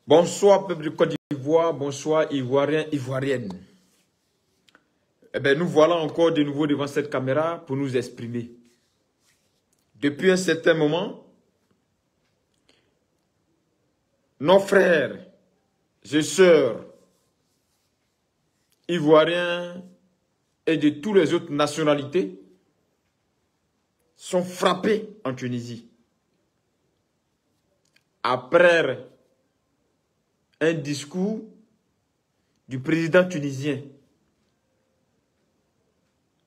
Bonsoir, peuple de Côte d'Ivoire, bonsoir, Ivoiriens, Ivoiriennes. Eh bien, nous voilà encore de nouveau devant cette caméra pour nous exprimer. Depuis un certain moment, nos frères et sœurs ivoiriens et de toutes les autres nationalités sont frappés en Tunisie. Après un discours du président tunisien.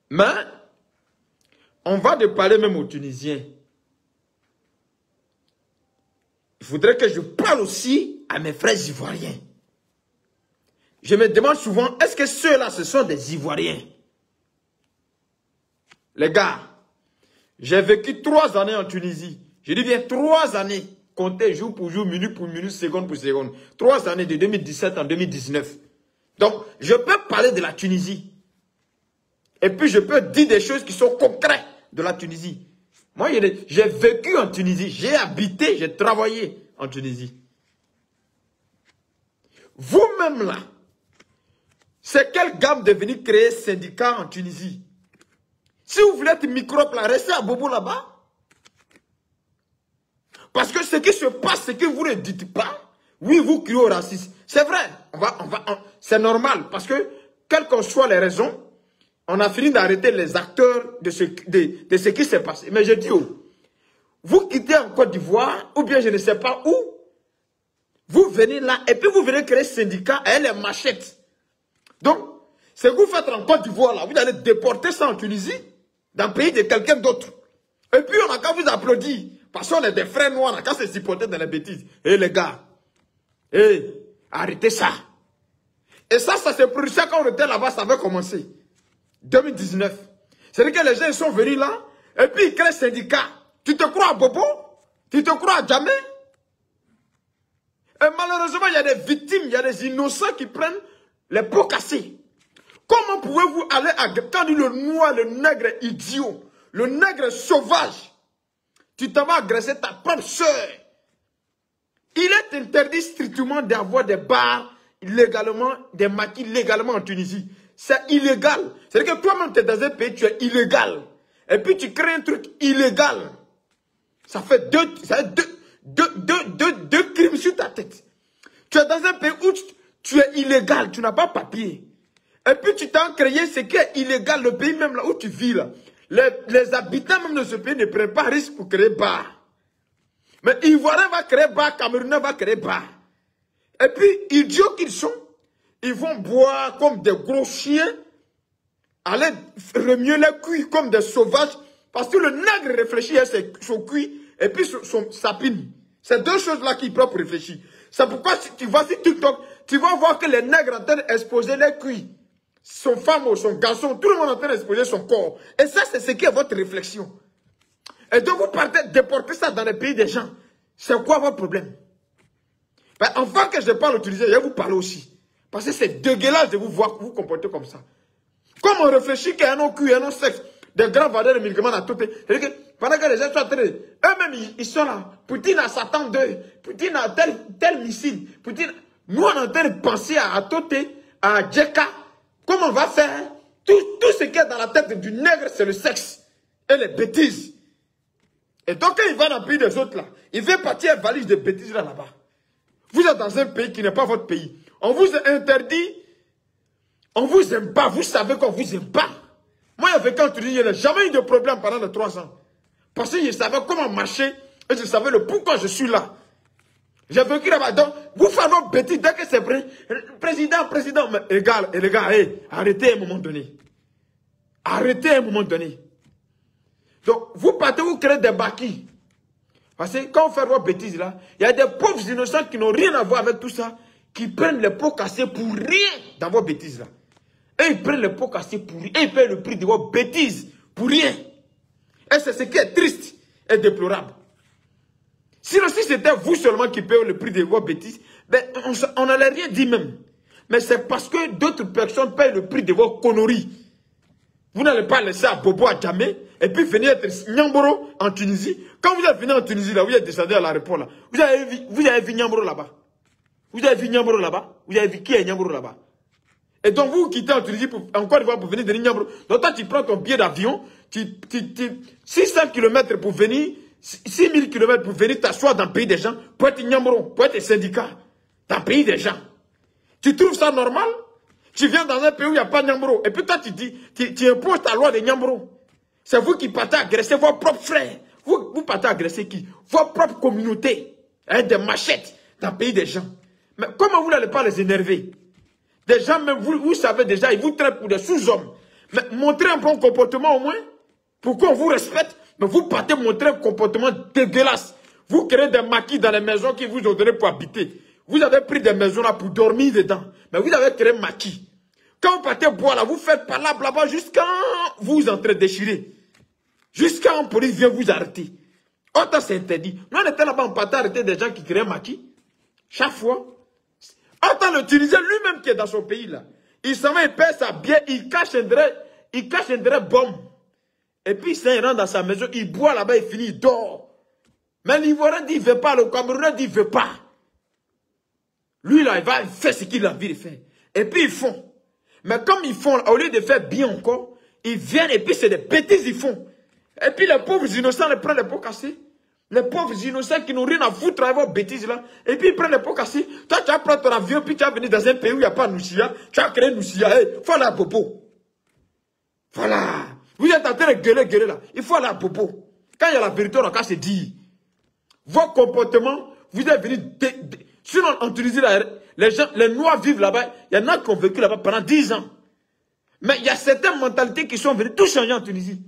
Mais on va de parler même aux Tunisiens. Il faudrait que je parle aussi à mes frères ivoiriens. Je me demande souvent, est-ce que ceux-là, ce sont des Ivoiriens? Les gars, j'ai vécu 3 années en Tunisie. Je dis bien 3 années. Comptez jour pour jour, minute pour minute, seconde pour seconde. 3 années de 2017 en 2019. Donc, je peux parler de la Tunisie. Et puis, je peux dire des choses qui sont concrètes de la Tunisie. Moi, j'ai vécu en Tunisie. J'ai habité, j'ai travaillé en Tunisie. Vous-même là, c'est quelle gamme de venir créer syndicat en Tunisie? Si vous voulez être microbe là, restez à Bobo là-bas. Parce que ce qui se passe, c'est que vous ne dites pas. Oui, vous criez au racisme. C'est vrai. C'est normal. Parce que, quelles que soient les raisons, on a fini d'arrêter les acteurs de ce qui s'est passé. Mais je dis, oh, vous quittez en Côte d'Ivoire, ou bien je ne sais pas où, vous venez là, et puis vous venez créer syndicat avec les machettes. Donc, ce que vous faites en Côte d'Ivoire là, vous allez déporter ça en Tunisie, dans le pays de quelqu'un d'autre. Et puis on a qu'à vous applaudir. Parce qu'on est des frères noirs, on a qu'à se supporter dans les bêtises. Eh les gars, arrêtez ça. Et ça se produisait quand on était là-bas, ça avait commencé. 2019. C'est-à-dire que les gens sont venus là, et puis ils créent un syndicat. Tu te crois à Bobo? Tu te crois à Djamé? Et malheureusement, il y a des victimes, il y a des innocents qui prennent les pots cassés. Comment pouvez-vous aller à... Quand on dit le noir, le nègre idiot, le nègre sauvage, tu t'en vas agresser ta propre soeur. Il est interdit strictement d'avoir des bars illégalement, des maquis légalement en Tunisie. C'est illégal. C'est-à-dire que toi-même, tu es dans un pays, tu es illégal. Et puis tu crées un truc illégal. Ça fait deux crimes sur ta tête. Tu es dans un pays où tu es illégal, tu n'as pas papier. Et puis tu t'as créé ce qui est illégal, le pays même là où tu vis là. Les habitants même de ce pays ne prennent pas risque pour créer bar. Mais Ivoirien va créer bar, Camerounais va créer bar. Et puis, idiots qu'ils sont, ils vont boire comme des gros chiens, aller remuer les cuits comme des sauvages, parce que le nègre réfléchit à son cuit et puis sa pine. C'est deux choses-là qu'il prend pour réfléchir. C'est pourquoi si tu vas sur TikTok, tu vas voir que les nègres en train d'exposer les cuits. Son femme ou son garçon, tout le monde est en train d'exposer son corps. Et ça, c'est ce qui est votre réflexion. Et donc, vous partez déporter ça dans les pays des gens. C'est quoi votre problème? Ben, enfin que je parle utilisé, je vais vous parler aussi. Parce que c'est dégueulasse de vous voir vous comporter comme ça. Comme on réfléchit qu'il y a un cul, un sexe, des grands vendeurs de médicaments à tout. C'est-à-dire que pendant que les gens sont en train de... Eux-mêmes, ils sont là. Poutine a Satan 2. Poutine a tel missile. Poutine... Nous, on est en train de penser à Tote, à Djeka. Comment on va faire? Tout ce qui est dans la tête du nègre, c'est le sexe. Et les bêtises. Et donc, quand il va dans le pays des autres, là, il fait partir une valise de bêtises là-bas. Vous êtes dans un pays qui n'est pas votre pays. On vous a interdit. On vous aime pas. Vous savez qu'on vous aime pas. Moi, avec un Tunisie, il n'y a jamais eu de problème pendant les 3 ans. Parce que je savais comment marcher. Et je savais le pourquoi je suis là. J'ai vécu là-bas. Donc, vous faites vos bêtises dès que c'est président. Mais égal, et les gars, arrêtez à un moment donné. Arrêtez à un moment donné. Donc, vous partez, vous créez des bâquis. Parce que quand vous faites vos bêtises là, il y a des pauvres innocents qui n'ont rien à voir avec tout ça, qui prennent les pots cassés pour rien dans vos bêtises là. Et ils prennent les pots cassés pour rien. Et ils payent le prix de vos bêtises pour rien. Et c'est ce qui est triste et déplorable. Sinon, si c'était vous seulement qui payez le prix de vos bêtises, ben, on n'allait rien dire même. Mais c'est parce que d'autres personnes payent le prix de vos conneries. Vous n'allez pas laisser à Bobo à Djamé et puis venir être Nyamboro en Tunisie. Quand vous êtes venu en Tunisie, là, vous êtes descendu à l'aéroport, là, vous avez vu Nyamboro là-bas. Vous avez vu Niambro là-bas? Vous avez vu qui est Niambro là-bas? Et donc vous quittez en Tunisie en Côte d'Ivoire pour venir de Niambro. Donc toi tu prends ton billet d'avion, 600 km pour venir, 6000 km pour venir t'asseoir dans le pays des gens, pour être Niambro, pour être syndicat, dans le pays des gens. Tu trouves ça normal? Tu viens dans un pays où il n'y a pas de Niambro. Et puis toi tu dis, tu imposes ta loi de Niambro. C'est vous qui partez agresser vos propres frères. Vous partez agresser qui? Vos propres communautés. Avec des machettes dans le pays des gens. Mais comment vous n'allez pas les énerver? Des gens, même vous savez déjà, ils vous traitent pour des sous-hommes. Mais montrez un bon comportement au moins. Pour qu'on vous respecte. Mais vous partez montrer un comportement dégueulasse. Vous créez des maquis dans les maisons qui vous ont donné pour habiter. Vous avez pris des maisons là pour dormir dedans. Mais vous avez créé maquis. Quand vous partez boire là, vous faites par là, jusqu'à vous entrez déchiré. Jusqu'à un police vient vous arrêter. Autant c'est interdit. Nous on était là-bas, on partait arrêter des gens qui créent maquis. Chaque fois. Autant le Tunisien lui-même qui est dans son pays là. Il s'en va, il perd sa bière, il cache un vrai bombe. Et puis il rentre dans sa maison, il boit là-bas, il finit, il dort. Mais l'Ivoirien dit il ne veut pas, le Camerounais dit il ne veut pas. Lui là, il va faire ce qu'il a envie de faire. Et puis ils font. Mais comme ils font, au lieu de faire bien encore, ils viennent et puis c'est des bêtises ils font. Et puis les pauvres innocents les prennent les pots cassés. Les pauvres innocents qui n'ont rien à foutre avec vos bêtises là. Et puis ils prennent les pots cassés. Toi tu vas prendre ton avion, puis tu vas venir dans un pays où il n'y a pas de Noussia. Tu vas créer Noussia. Il faut aller à Popo. Voilà. Vous êtes en train de gueuler là. Il faut aller à Popo. Quand il y a la vérité, on a qu'à se dire. Vos comportements, vous êtes venus... Sinon en Tunisie, là, les Noirs vivent là-bas. Il y en a qui ont vécu là-bas pendant 10 ans. Mais il y a certaines mentalités qui sont venues tout changer en Tunisie.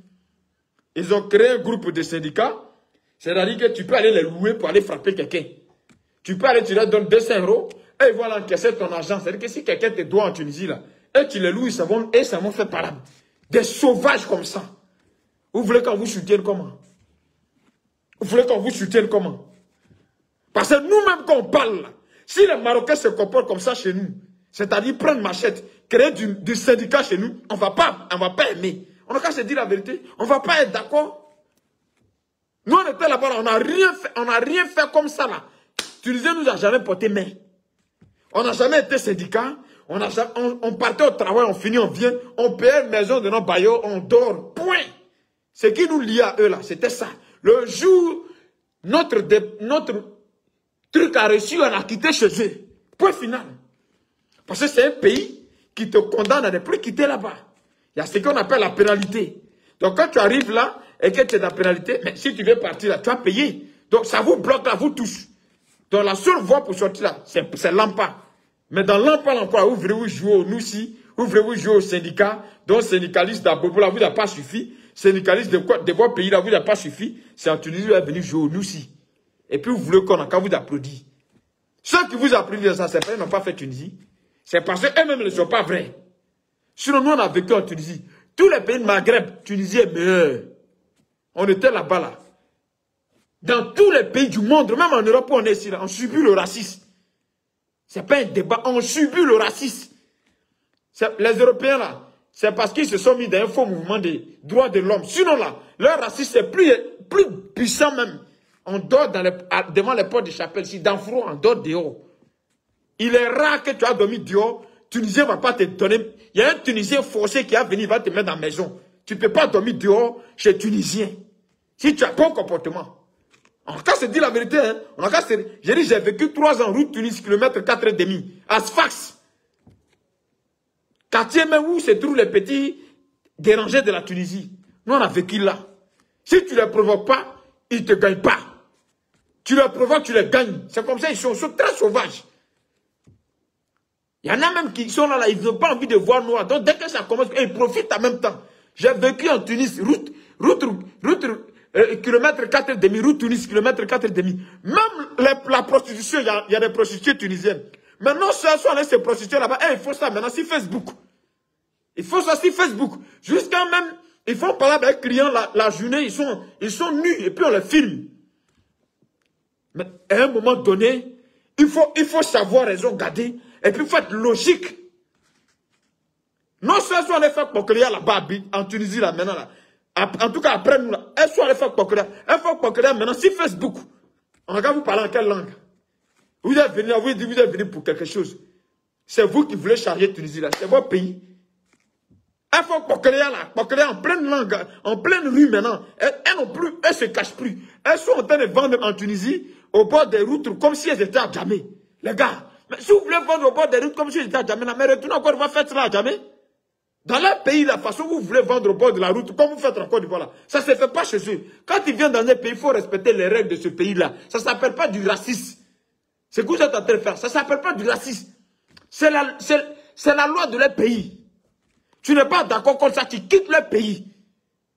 Ils ont créé un groupe de syndicats. C'est-à-dire que tu peux aller les louer pour aller frapper quelqu'un. Tu peux aller, tu leur donnes 200 € et ils vont aller encaisser ton argent. C'est-à-dire que si quelqu'un te doit en Tunisie, là, et tu les loues, ça vont faire parade. Des sauvages comme ça. Vous voulez qu'on vous soutienne comment? Vous voulez qu'on vous soutienne comment? Parce que nous-mêmes, quand on parle, là, si les Marocains se comportent comme ça chez nous, c'est-à-dire prendre machette, créer du syndicat chez nous, on ne va pas aimer. On n'a qu'à se dire la vérité. On ne va pas être d'accord. Nous, on était là-bas, on n'a rien fait comme ça, là. Tunisie nous a jamais porté main. On n'a jamais été syndicat. On partait au travail, on finit, on vient, on paye une maison de nos baillots, on dort. Point. Ce qui nous liait à eux, là, c'était ça. Le jour, notre truc a reçu, on a quitté chez eux. Point final. Parce que c'est un pays qui te condamne à ne plus quitter là-bas. Il y a ce qu'on appelle la pénalité. Donc quand tu arrives là et que tu es dans la pénalité, mais si tu veux partir là, tu vas payer. Donc ça vous bloque là, vous tous. Donc la seule voie pour sortir là, c'est l'AMPA. Mais dans l'AMPA, vous voulez-vous jouer au Noussi, vous voulez-vous jouer au syndicat, donc syndicaliste d'Abobo là, vous n'avez pas suffi. Syndicaliste de vos pays là, vous n'avez pas suffi. C'est en Tunisie, vous êtes venu jouer au Noussi. Et puis vous voulez qu'on a qu'à vous applaudir. Ceux qui vous applaudissent ça, c'est parce qu'ils n'ont pas fait Tunisie. C'est parce qu'eux-mêmes ne sont pas vrais. Sinon, nous, on a vécu en Tunisie. Tous les pays de Maghreb, Tunisie est meilleur. On était là-bas, là. Dans tous les pays du monde, même en Europe où on est ici, là, on subit le racisme. Ce n'est pas un débat, on subit le racisme. Les Européens, là, c'est parce qu'ils se sont mis dans un faux mouvement des droits de l'homme. Sinon, là, leur racisme est plus puissant même. On dort devant les portes de chapelle, si dans Fro, on dort dehors. Il est rare que tu as dormi dehors. Tunisien ne va pas te donner. Il y a un Tunisien forcé qui va venir, il va te mettre dans la maison. Tu ne peux pas dormir dehors chez Tunisien. Si tu as bon comportement. On a qu'à se dire la vérité. Hein? J'ai dit, j'ai vécu 3 ans, route Tunis, kilomètre 4,5. À Sfax. Quartier même où se trouvent les petits dérangés de la Tunisie. Nous, on a vécu là. Si tu ne les provoques pas, ils ne te gagnent pas. Tu les provoques, tu les gagnes. C'est comme ça, ils sont très sauvages. Il y en a même qui sont là, ils n'ont pas envie de voir noir. Donc dès que ça commence, ils profitent en même temps. J'ai vécu en Tunis, kilomètre 4,5, route Tunis, kilomètre 4,5. Même la prostitution, il y a des prostituées tunisiennes. Maintenant, ceux qui sont allés se prostituer là-bas, ils font ça maintenant sur Facebook. Ils font ça sur Facebook. Jusqu'à même, ils font parler avec les clients la journée, ils sont nus et puis on les filme. Mais à un moment donné, il faut savoir raison garder. Et puis il faut être logique. Non seulement on les fait Pokeria là-bas, en Tunisie là maintenant là. En tout cas après nous là, elles sont allées faire Pokeria. Elles font Pokeria maintenant sur Facebook. On regarde vous parler en quelle langue? Vous êtes venu là, vous êtes venu pour quelque chose. C'est vous qui voulez charger Tunisie là. C'est votre pays. Il faut Pokeléa là, Pokeléa en pleine langue, en pleine rue maintenant. Elles n'ont plus, elles se cachent plus. Elles sont en train de vendre en Tunisie, au bord des routes, comme si elles étaient à Djamé. Les gars, mais si vous voulez vendre au bord des routes comme si elles étaient à Djamé, mais retournez encore, vous faites cela à Djamé. Dans leur pays, la façon dont vous voulez vendre au bord de la route, comme vous faites en Côte d'Ivoire là, ça ne se fait pas chez eux. Quand ils viennent dans un pays, il faut respecter les règles de ce pays-là. Ça ne s'appelle pas du racisme. C'est ce que vous êtes en train de faire. Ça ne s'appelle pas du racisme. C'est la loi de leur pays. Tu n'es pas d'accord comme ça, tu quittes leur pays.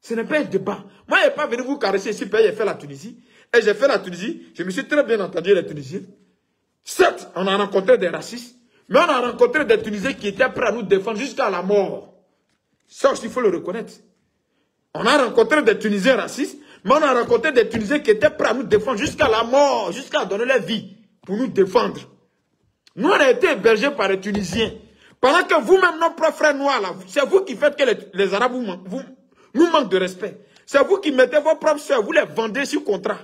Ce n'est pas un débat. Moi, je n'ai pas venu vous caresser ici, j'ai fait la Tunisie. Et j'ai fait la Tunisie, je me suis très bien entendu les Tunisiens. Certes, on a rencontré des racistes, mais on a rencontré des Tunisiens qui étaient prêts à nous défendre jusqu'à la mort. Ça aussi, il faut le reconnaître. On a rencontré des Tunisiens racistes, mais on a rencontré des Tunisiens qui étaient prêts à nous défendre jusqu'à la mort, jusqu'à donner leur vie pour nous défendre. Nous, on a été hébergés par les Tunisiens. Pendant que vous-même, nos propres frères noirs, là, c'est vous qui faites que les Arabes nous manquent de respect. C'est vous qui mettez vos propres soeurs, vous les vendez sur contrat.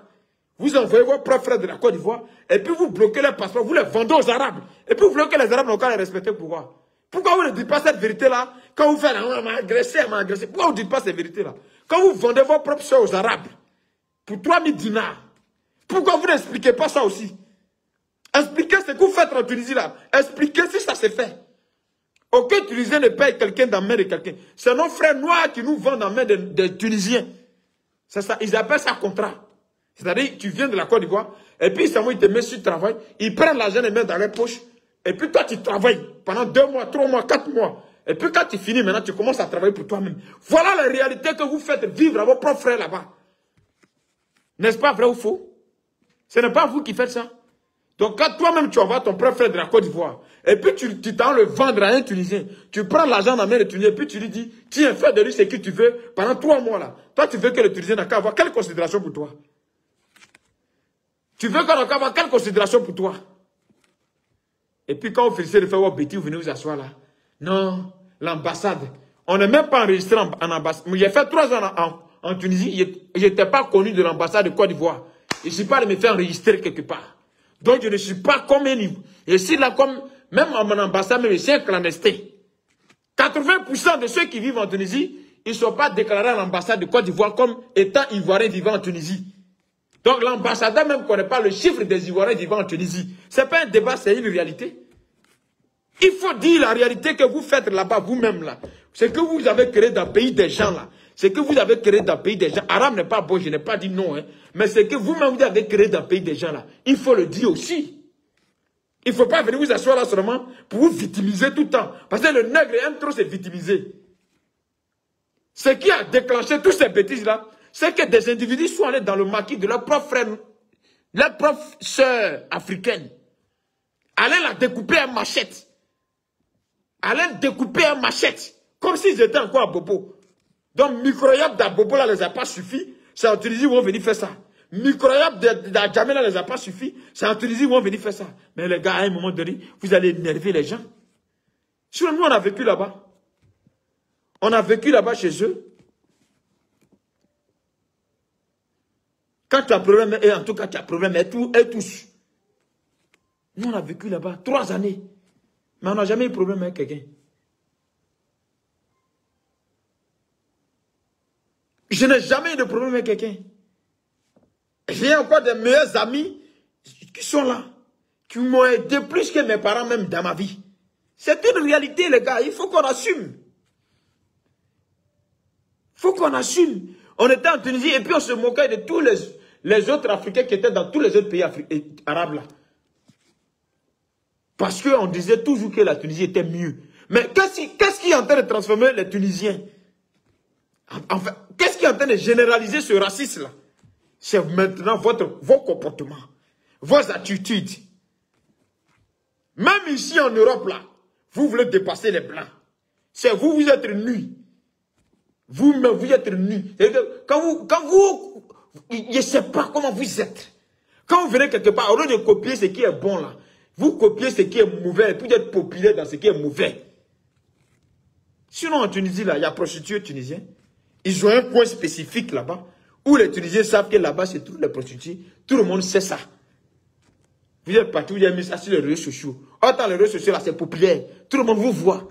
Vous envoyez vos propres frères de la Côte d'Ivoire, et puis vous bloquez les passeports, vous les vendez aux Arabes. Et puis vous bloquez les Arabes, n'ont qu'à les respecter. Pourquoi? Pourquoi vous ne dites pas cette vérité-là? Quand vous faites, on m'a agressé, on m'a agressé. Pourquoi vous ne dites pas cette vérité-là? Quand vous vendez vos propres soeurs aux Arabes, pour 3000 dinars, pourquoi vous n'expliquez pas ça aussi? Expliquez ce que vous faites en Tunisie là. Expliquez si ça s'est fait. Aucun Tunisien ne paye quelqu'un dans la main de quelqu'un. C'est nos frères noirs qui nous vendent dans la main des Tunisiens. C'est ça, ils appellent ça contrat. C'est-à-dire, tu viens de la Côte d'Ivoire, et puis ils te mettent sur le travail, ils prennent l'argent et les mettent dans les poches, et puis toi tu travailles pendant 2 mois, 3 mois, 4 mois. Et puis quand tu finis maintenant, tu commences à travailler pour toi-même. Voilà la réalité que vous faites vivre à vos propres frères là-bas. N'est-ce pas vrai ou faux? Ce n'est pas vous qui faites ça. Donc quand toi-même tu envoies ton propre frère de la Côte d'Ivoire, et puis tu t'en le vendre à un Tunisien, tu prends l'argent dans la main du Tunisien, et puis tu lui dis, tiens, fais de lui ce que tu veux pendant 3 mois là. Toi tu veux que le Tunisien n'a qu'à avoir quelle considération pour toi? Tu veux qu'on n'a qu'à avoir quelle considération pour toi? Et puis quand vous finissez de faire vos bêtises, vous venez vous asseoir là. Non, l'ambassade. On n'est même pas enregistré en ambassade. J'ai fait 3 ans en Tunisie, je n'étais pas connu de l'ambassade de Côte d'Ivoire. Je ne suis pas de me faire enregistrer quelque part. Donc je ne suis pas comme un niveau. Je suis là comme, même à mon ambassade, mais je suis un clandestin. 80% de ceux qui vivent en Tunisie, ils ne sont pas déclarés à l'ambassade de Côte d'Ivoire comme étant Ivoiriens vivant en Tunisie. Donc l'ambassadeur même ne connaît pas le chiffre des Ivoiriens vivant en Tunisie. Ce n'est pas un débat, c'est une réalité. Il faut dire la réalité que vous faites là-bas, vous-même là. Ce que vous avez créé dans le pays des gens là. Ce que vous avez créé dans le pays des gens. Arabe n'est pas beau, je n'ai pas dit non. Hein, mais ce que vous-même vous avez créé dans le pays des gens là. Il faut le dire aussi. Il ne faut pas venir vous asseoir là seulement pour vous victimiser tout le temps. Parce que le nègre aime trop se victimiser. Ce qui a déclenché toutes ces bêtises là, c'est que des individus sont allés dans le maquis de leurs propres frères, leurs propres sœurs africaines. Allaient la découper à machette. Allaient découper à machette. Comme s'ils étaient encore à Bobo. Donc, microyab d'Abobo là ne les a pas suffi. C'est en Tunisie où on venir faire ça. Microyab d'Adjamé là ne les a pas suffi. C'est en Tunisie où on venir faire ça. Mais les gars, à un moment donné, vous allez énerver les gens. Sur nous, on a vécu là-bas. On a vécu là-bas chez eux. Quand tu as problème, et en tout cas tu as problème, et tous. Nous, on a vécu là-bas 3 années. Mais on n'a jamais eu de problème avec quelqu'un. Je n'ai jamais eu de problème avec quelqu'un. J'ai encore des meilleurs amis qui sont là. Qui m'ont aidé plus que mes parents même dans ma vie. C'est une réalité, les gars. Il faut qu'on assume. Il faut qu'on assume. On était en Tunisie et puis on se moquait de tous les autres Africains qui étaient dans tous les autres pays arabes là. Parce qu'on disait toujours que la Tunisie était mieux. Mais qu'est-ce qui est en train de transformer les Tunisiens? Enfin, qu'est-ce qui est en train de généraliser ce racisme-là? C'est maintenant vos comportements, vos attitudes. Même ici en Europe, là, vous voulez dépasser les Blancs. C'est vous, vous êtes nus. Vous-même, vous êtes nus. Quand vous, je ne sais pas comment vous êtes. Quand vous venez quelque part, au lieu de copier ce qui est bon là, vous copiez ce qui est mauvais, et puis d'être populaire dans ce qui est mauvais. Sinon, en Tunisie, là, il y a prostituées tunisiens. Ils ont un coin spécifique là-bas, où les Tunisiens savent que là-bas, c'est toutes les prostituées. Tout le monde sait ça. Vous êtes parti, vous avez mis ça sur les réseaux sociaux. Autant les réseaux sociaux, là, c'est populaire. Tout le monde vous voit.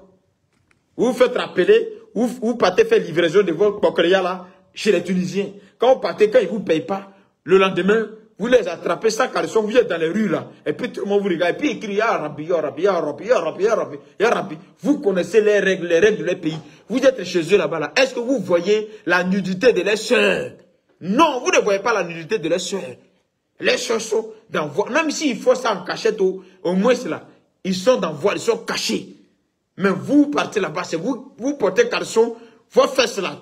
Vous vous faites rappeler, vous partez faire livraison de votre coqueria là, chez les Tunisiens. Quand vous partez, quand ils ne vous payent pas, le lendemain, vous les attrapez sans caleçon, vous êtes dans les rues là. Et puis tout le monde vous regarde. Et puis il crie, Ya Rabbi, Ya Rabbi, Ya Rabbi, Ya Rabbi, Ya Rabbi, Ya Rabbi. Vous connaissez les règles de leur pays. Vous êtes chez eux là-bas là. Est-ce que vous voyez la nudité de leurs sœurs? Non, vous ne voyez pas la nudité de leurs sœurs. Les sœurs sont dans voile. Même s'il faut ça en cachette, au moins c'est là. Ils sont dans voile, ils sont cachés. Mais vous partez là-bas, c'est vous portez caleçon, vos fesses là,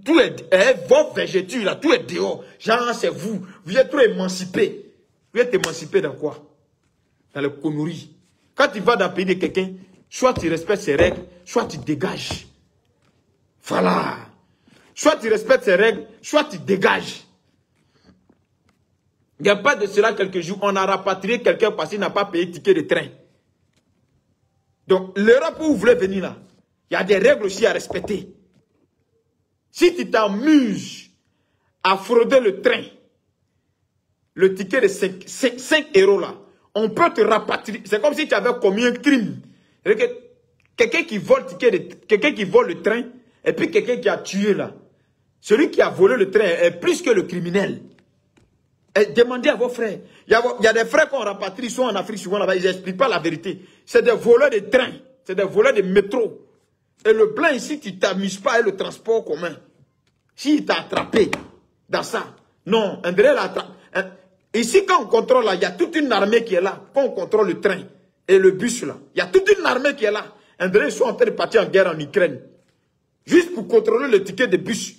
tout est, vos végétures là, tout est dehors. Genre, c'est vous. Vous êtes trop émancipés. Vous êtes émancipés dans quoi? Dans les conneries. Quand tu vas dans le pays de quelqu'un, soit tu respectes ses règles, soit tu dégages. Voilà. Soit tu respectes ses règles, soit tu dégages. Il n'y a pas de cela quelques jours, on a rapatrié quelqu'un parce qu'il n'a pas payé le ticket de train. Donc, l'Europe où vous voulez venir là, il y a des règles aussi à respecter. Si tu t'amuses à frauder le train, le ticket de 5 euros là, on peut te rapatrier. C'est comme si tu avais commis un crime. Quelqu'un qui vole le train, et puis quelqu'un qui a tué là. Celui qui a volé le train est plus que le criminel. Et demandez à vos frères. Il y a des frères qu'on rapatrie, ils sont en Afrique, souvent là-bas, ils n'expliquent pas la vérité. C'est des voleurs de train, c'est des voleurs de métro. Et le blanc ici, tu ne t'amuses pas avec le transport commun. S'il t'a attrapé dans ça, non, André l'a attrapé. Ici, quand on contrôle là, il y a toute une armée qui est là. Quand on contrôle le train et le bus là, il y a toute une armée qui est là. André, ils sont en train de partir en guerre en Ukraine. Juste pour contrôler le ticket de bus.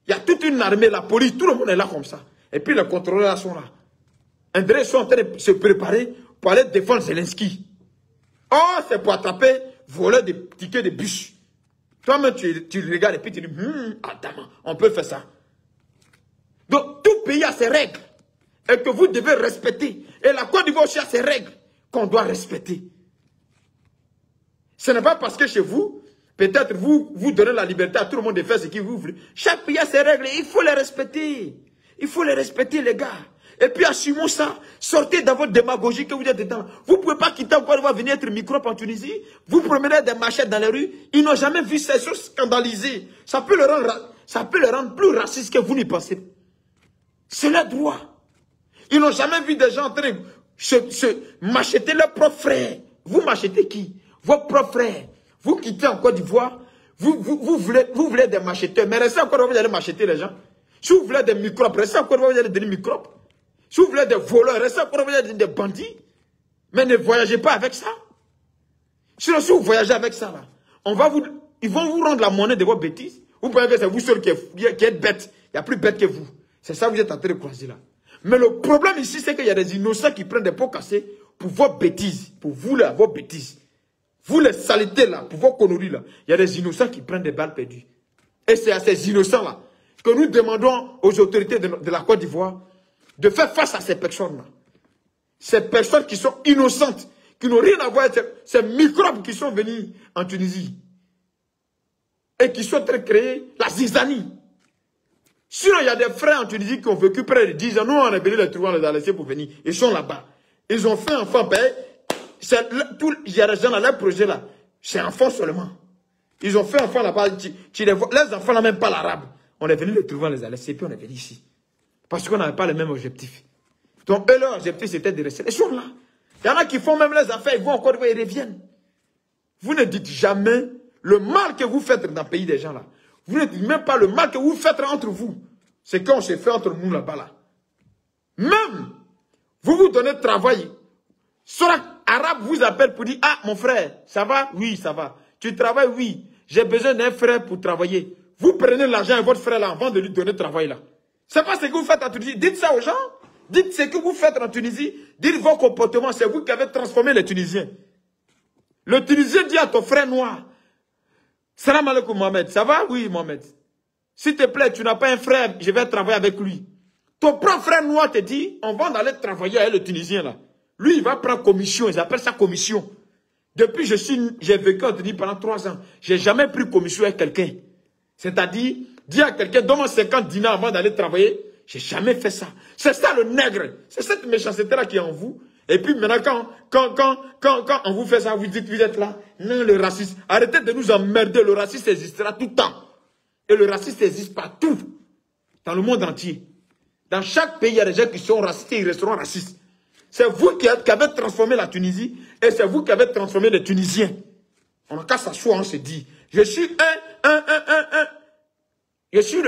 Il y a toute une armée, la police, tout le monde est là comme ça. Et puis les contrôleurs sont là. André, ils sont en train de se préparer pour aller défendre Zelensky. Oh, c'est pour attraper, voler des tickets de bus. Toi-même, tu regardes et puis tu dis, attends, on peut faire ça. Donc, tout pays a ses règles. Et que vous devez respecter. Et la Côte d'Ivoire aussi a ses règles qu'on doit respecter. Ce n'est pas parce que chez vous, peut-être vous donnez la liberté à tout le monde de faire ce qu'il vous voulez. Chaque pays a ses règles et il faut les respecter. Il faut les respecter, les gars. Et puis assumons ça. Sortez dans votre démagogie que vous êtes dedans. Vous ne pouvez pas quitter encore, va venir être microbe en Tunisie. Vous promenez des machettes dans les rues. Ils n'ont jamais vu ces choses scandalisées. Ça peut le rendre plus raciste que vous n'y pensez. C'est leur droit. Ils n'ont jamais vu des gens en train de se macheter leurs propres frères. Vous machetez qui? Vos propres frères. Vous quittez en Côte d'Ivoire. Vous voulez des macheteurs. Mais restez encore, vous allez macheter les gens. Si vous voulez des microbes, restez encore, vous allez devenir microbes. Si vous voulez des voleurs, restez encore, vous allez devenir des bandits. Mais ne voyagez pas avec ça. Sinon, si vous voyagez avec ça, là, ils vont vous rendre la monnaie de vos bêtises. Vous pensez que c'est vous seul qui êtes bête. Il n'y a plus bête que vous. C'est ça que vous êtes en train de croiser là. Mais le problème ici, c'est qu'il y a des innocents qui prennent des pots cassés pour vos bêtises. Pour vous, là, vos bêtises. Vous, les saletés, là, pour vos conneries, là. Il y a des innocents qui prennent des balles perdues. Et c'est à ces innocents, là, que nous demandons aux autorités de la Côte d'Ivoire de faire face à ces personnes-là. Ces personnes qui sont innocentes, qui n'ont rien à voir avec ces microbes qui sont venus en Tunisie. Et qui sont en train de créer la zizanie. Sinon, il y a des frères en Tunisie qui ont vécu près de 10 ans. Nous, on est venu les trouver, on les a laissés pour venir. Ils sont là-bas. Ils ont fait enfant. Il y a des gens dans leur projet là. C'est enfant seulement. Ils ont fait enfant là-bas. Les enfants n'ont même pas l'arabe. On est venu les trouver, on les a laissés, puis on est venu ici. Parce qu'on n'avait pas le même objectif. Donc, eux, leur objectif, c'était de rester. Ils sont là. Il y en a qui font même les affaires, ils vont encore, ils reviennent. Vous ne dites jamais le mal que vous faites dans le pays des gens là. Vous ne dites même pas le mal que vous faites entre vous. C'est qu'on se fait entre nous là-bas là. Même, vous vous donnez travail. Soit arabe vous appelle pour dire, ah, mon frère, ça va? Oui, ça va. Tu travailles? Oui. J'ai besoin d'un frère pour travailler. Vous prenez l'argent à votre frère là avant de lui donner travail là. C'est pas ce que vous faites en Tunisie. Dites ça aux gens. Dites ce que vous faites en Tunisie. Dites vos comportements. C'est vous qui avez transformé les Tunisiens. Le Tunisien dit à ton frère noir, salam alaikum Mohamed. Ça va? Oui, Mohamed. S'il te plaît, tu n'as pas un frère, je vais travailler avec lui. Ton propre frère noir te dit, on va aller travailler avec le Tunisien là. Lui, il va prendre commission. Ils appellent ça commission. Depuis j'ai vécu en Tunisie pendant 3 ans. J'ai jamais pris commission avec quelqu'un. C'est-à-dire, dire à quelqu'un, donne-moi 50 dinars avant d'aller travailler. J'ai jamais fait ça. C'est ça le nègre. C'est cette méchanceté-là qui est en vous. Et puis maintenant, quand on vous fait ça, vous dites, vous êtes là. Non, le racisme. Arrêtez de nous emmerder. Le racisme existera tout le temps. Et le racisme existe partout. Dans le monde entier. Dans chaque pays, il y a des gens qui sont racistes et ils resteront racistes. C'est vous qui avez transformé la Tunisie et c'est vous qui avez transformé les Tunisiens. On n'a qu'à s'asseoir, on se dit. Je suis je suis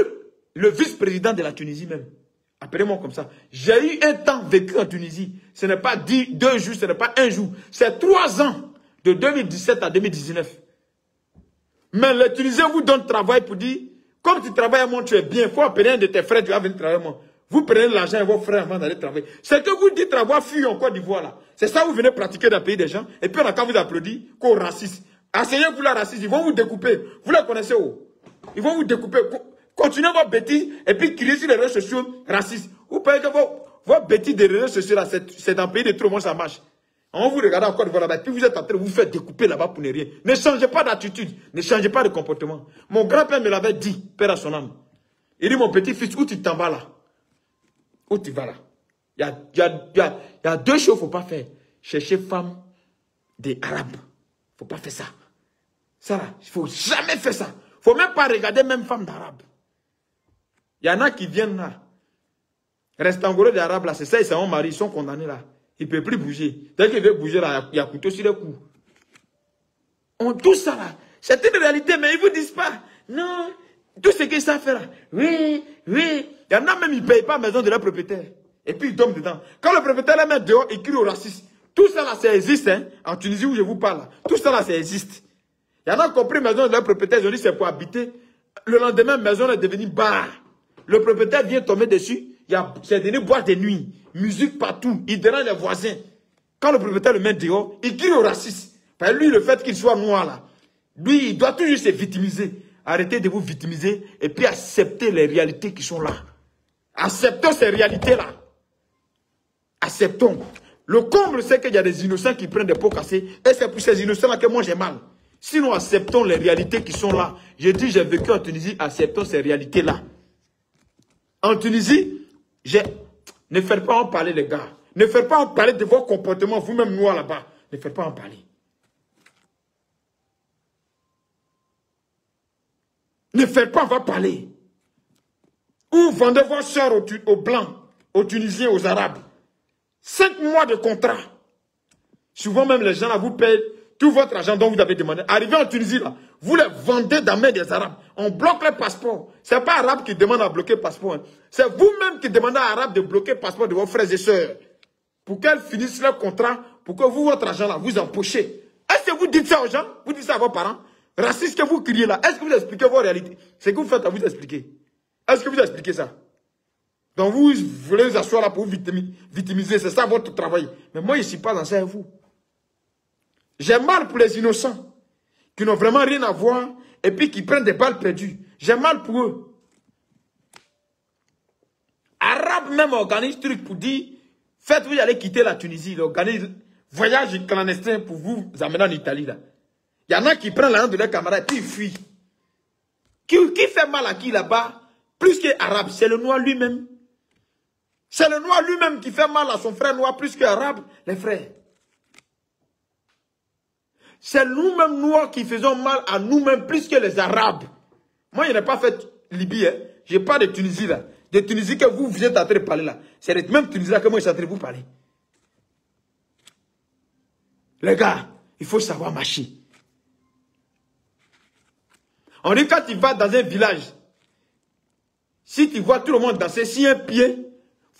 le vice-président de la Tunisie même. Appelez-moi comme ça. J'ai eu un temps vécu en Tunisie. Ce n'est pas 2 jours, ce n'est pas 1 jour. C'est 3 ans, de 2017 à 2019. Mais les Tunisiens vous donnent travail pour dire, comme tu travailles à moi, tu es bien. Il faut appeler un de tes frères, tu vas venir travailler à moi. Vous prenez l'argent à vos frères avant d'aller travailler. C'est que vous dites avoir fui en Côte d'Ivoire là. C'est ça, vous venez pratiquer dans le pays des gens. Et puis on a qu'à vous applaudir qu'au raciste. Enseignez-vous la racisme, ils vont vous découper. Vous les connaissez où? Ils vont vous découper. Continuez vos bêtises et puis criez sur les réseaux sociaux racistes. Vous pensez que vos bêtises des réseaux sociaux là, c'est dans le pays de tout le monde, ça marche. On vous regarde en Côte d'Ivoire là-bas, puis vous êtes en train de vous faire découper là-bas pour ne rien. Ne changez pas d'attitude, ne changez pas de comportement. Mon grand-père me l'avait dit, père à son âme. Il dit, mon petit-fils, où tu t'en vas là? Où tu vas là? Il y a 2 choses qu'il ne faut pas faire. Chercher femme des Arabes. Il ne faut pas faire ça. Ça là, il ne faut jamais faire ça. Il ne faut même pas regarder même femme d'Arabe. Il y en a qui viennent là. Restent en gros des Arabes là, c'est ça, ils sont mariés, ils sont condamnés là. Ils ne peuvent plus bouger. Dès qu'ils veulent bouger là, il y a couteau sur le cou. On tout ça là. C'est une réalité, mais ils ne vous disent pas. Non, tout ce qu'ils savent faire là. Oui, oui. Il y en a même, ils ne payent pas la maison de leur propriétaire. Et puis ils dorment dedans. Quand le propriétaire la met dehors, il crie au racisme. Tout ça là, ça existe. Hein? En Tunisie où je vous parle. Là. Tout ça là, ça existe. Il y en a qui ont pris maison de leur propriétaire, ils ont dit c'est pour habiter. Le lendemain, la maison est devenue bar. Le propriétaire vient tomber dessus. C'est devenu boîte de nuit. Musique partout. Il dérange les voisins. Quand le propriétaire le met dehors, il crie au racisme. Parce que lui, le fait qu'il soit noir là, lui, il doit toujours se victimiser. Arrêtez de vous victimiser et puis acceptez les réalités qui sont là. Acceptons ces réalités-là. Acceptons. Le comble, c'est qu'il y a des innocents qui prennent des pots cassés. Et c'est pour ces innocents-là que moi j'ai mal. Sinon, acceptons les réalités qui sont là. Je dis, j'ai vécu en Tunisie, acceptons ces réalités-là. En Tunisie, ne faites pas en parler, les gars. Ne faites pas en parler de vos comportements, vous-même noirs là-bas. Ne faites pas en parler. Ne faites pas en parler. Ou vendez vos soeurs aux Blancs, aux Tunisiens, aux Arabes. 5 mois de contrat. Souvent même les gens là vous payent tout votre argent dont vous avez demandé. Arrivé en Tunisie là, vous les vendez dans la main des Arabes. On bloque les passeports. Ce n'est pas Arabe qui demande à bloquer le passeport. Hein. C'est vous-même qui demandez à Arabe de bloquer le passeport de vos frères et sœurs. Pour qu'elles finissent leur contrat, pour que vous, votre argent là, vous empochez. Est-ce que vous dites ça aux gens? Vous dites ça à vos parents? Raciste que vous criez là, est-ce que vous expliquez vos réalités? C'est que vous faites à vous expliquer. Est-ce que vous expliquez ça? Donc vous voulez vous asseoir là pour vous victimiser, c'est ça votre travail. Mais moi je ne suis pas dans ça avec vous. J'ai mal pour les innocents qui n'ont vraiment rien à voir et puis qui prennent des balles perdues. J'ai mal pour eux. Arabe même organise truc pour dire, faites-vous aller quitter la Tunisie, il organise voyage clandestin pour vous amener en Italie là. Il y en a qui prennent la main de leurs camarades et puis ils fuient. Qui fait mal à qui là-bas? Plus qu'arabe, c'est le noir lui-même. C'est le noir lui-même qui fait mal à son frère noir plus qu'arabe, les frères. C'est nous-mêmes noirs qui faisons mal à nous-mêmes plus que les arabes. Moi, je n'ai pas fait Libye, hein. Je n'ai pas de Tunisie là. De Tunisie que vous êtes en train de parler là. C'est de même Tunisie là que moi je suis en train de vous parler. Les gars, il faut savoir marcher. On dit quand tu vas dans un village, si tu vois tout le monde danser si un pied, il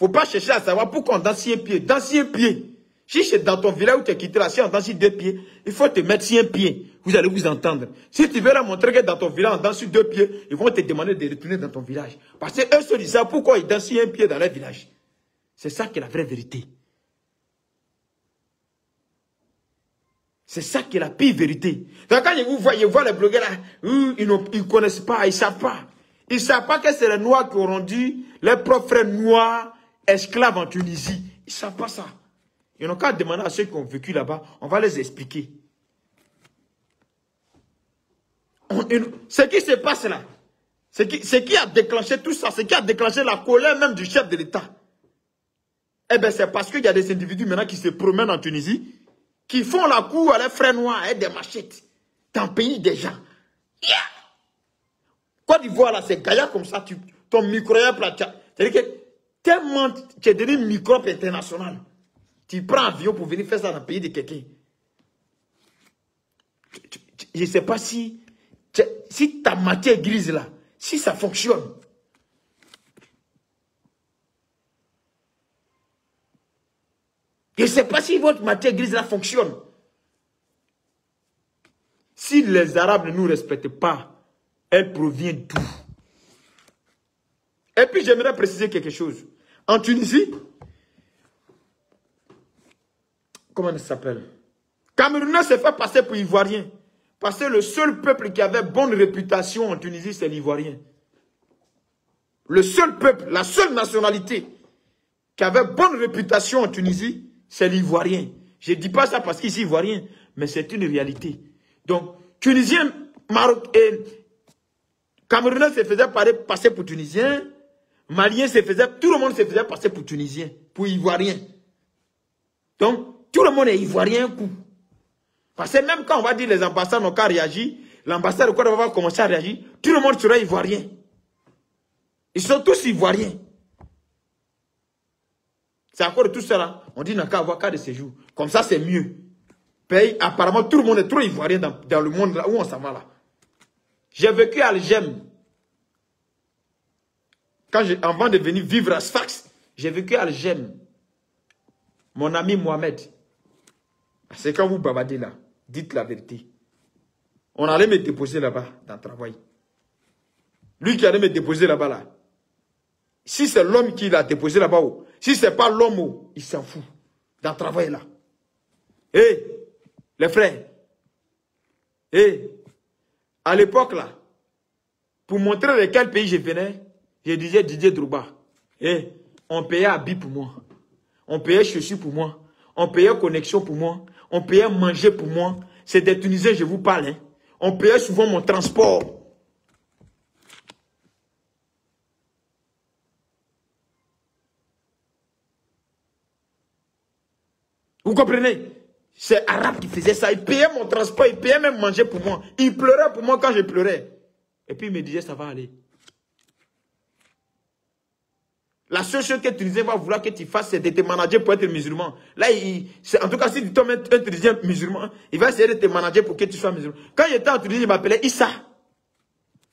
ne faut pas chercher à savoir pourquoi on danse si un pied. Danse si un pied. Si c'est dans ton village où tu es quitté là, si on danse sur 2 pieds, il faut te mettre si un pied. Vous allez vous entendre. Si tu veux leur montrer que dans ton village on danse sur 2 pieds, ils vont te demander de retourner dans ton village. Parce qu'eux se disent ça, pourquoi ils dansent sur un pied dans leur village. C'est ça qui est la vraie vérité. C'est ça qui est la pire vérité. Donc quand je vois les blogueurs là, ils ne connaissent pas, ils ne savent pas. Ils ne savent pas que c'est les Noirs qui ont rendu leurs propres frères noirs esclaves en Tunisie. Ils ne savent pas ça. Ils n'ont qu'à demander à ceux qui ont vécu là-bas, on va les expliquer. Ce qui se passe là, ce qui a déclenché tout ça, ce qui a déclenché la colère même du chef de l'État. Eh bien, c'est parce qu'il y a des individus maintenant qui se promènent en Tunisie, qui font la cour à leurs frères noirs avec des machettes, dans le pays des gens. Yeah! Côte d'Ivoire, là, c'est gaillard comme ça, ton microbe, là, c'est-à-dire que tellement tu es devenu microbe international. Tu prends un avion pour venir faire ça dans le pays de quelqu'un. Je ne sais pas si ta matière grise là, si ça fonctionne. Je ne sais pas si votre matière grise là fonctionne. Si les Arabes ne nous respectent pas, elle provient d'où? Et puis j'aimerais préciser quelque chose. En Tunisie, comment ça s'appelle? Camerounais s'est fait passer pour Ivoirien. Parce que le seul peuple qui avait bonne réputation en Tunisie, c'est l'Ivoirien. Le seul peuple, la seule nationalité qui avait bonne réputation en Tunisie, c'est l'Ivoirien. Je ne dis pas ça parce qu'il est Ivoirien, mais c'est une réalité. Donc, Tunisien, Camerounais se faisait passer pour Tunisien, Malien se faisait, tout le monde se faisait passer pour Tunisien, pour Ivoirien. Donc, tout le monde est Ivoirien coup. Parce que même quand on va dire les ambassades n'ont qu'à réagir, l'ambassade de Côte d'Ivoire va commencer à réagir, tout le monde sera Ivoirien. Ils sont tous Ivoiriens. C'est à cause de tout cela, on dit n'a qu'à avoir cas de séjour. Comme ça, c'est mieux. Pays, apparemment, tout le monde est trop Ivoirien dans le monde là où on s'en va là. J'ai vécu à Algem. Avant de venir vivre à Sfax, j'ai vécu à Algem. Mon ami Mohamed. C'est quand vous babadez là, dites la vérité. On allait me déposer là-bas, dans le travail. Lui qui allait me déposer là-bas là. Si c'est l'homme qui l'a déposé là-bas, si ce n'est pas l'homme, il s'en fout. Dans le travail là. Hé, les frères. Hé, à l'époque là, pour montrer de quel pays je venais, je disais Didier Drouba. Hé, on payait habits pour moi. On payait chaussures pour moi. On payait connexion pour moi. On payait manger pour moi. C'est des Tunisiens, je vous parle. Hein. On payait souvent mon transport. Vous comprenez? C'est Arabe qui faisait ça. Il payait mon transport, il payait même manger pour moi. Il pleurait pour moi quand je pleurais. Et puis il me disait, ça va aller. La seule chose que Tunisien va vouloir que tu fasses, c'est de te manager pour être musulman. Là, en tout cas, si tu tombes un Tunisien musulman, il va essayer de te manager pour que tu sois musulman. Quand j'étais en Tunisie, il m'appelait Issa.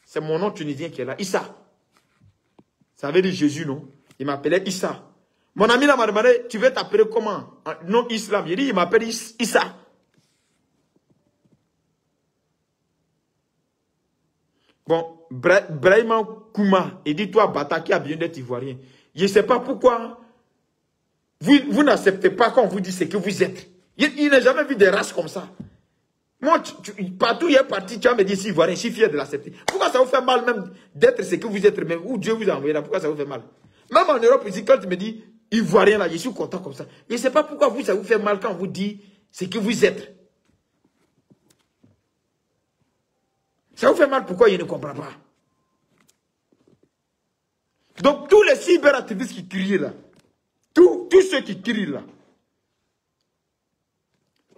C'est mon nom tunisien qui est là. Issa. Ça veut dire Jésus, non? Il m'appelait Issa. Mon ami là m'a demandé, tu veux t'appeler comment? Non, Islam. Il dit, il m'appelle Issa. Bon, Brahima Kouma, il dit, toi, Bataki a besoin d'être ivoirien. Je ne sais pas pourquoi vous n'acceptez pas quand on vous dit ce que vous êtes. Il n'a jamais vu des races comme ça. Moi, partout où il est parti, tu vas me dire, si ivoirien, je suis fier de l'accepter. Pourquoi ça vous fait mal même d'être ce que vous êtes, même où Dieu vous a envoyé là? Pourquoi ça vous fait mal? Même en Europe, ici, quand tu me dis, ivoirien là, je suis content comme ça. Je ne sais pas pourquoi vous, ça vous fait mal quand on vous dit ce que vous êtes. Ça vous fait mal, pourquoi je ne comprends pas? Donc, tous les cyberactivistes qui crient là, tous ceux qui crient là,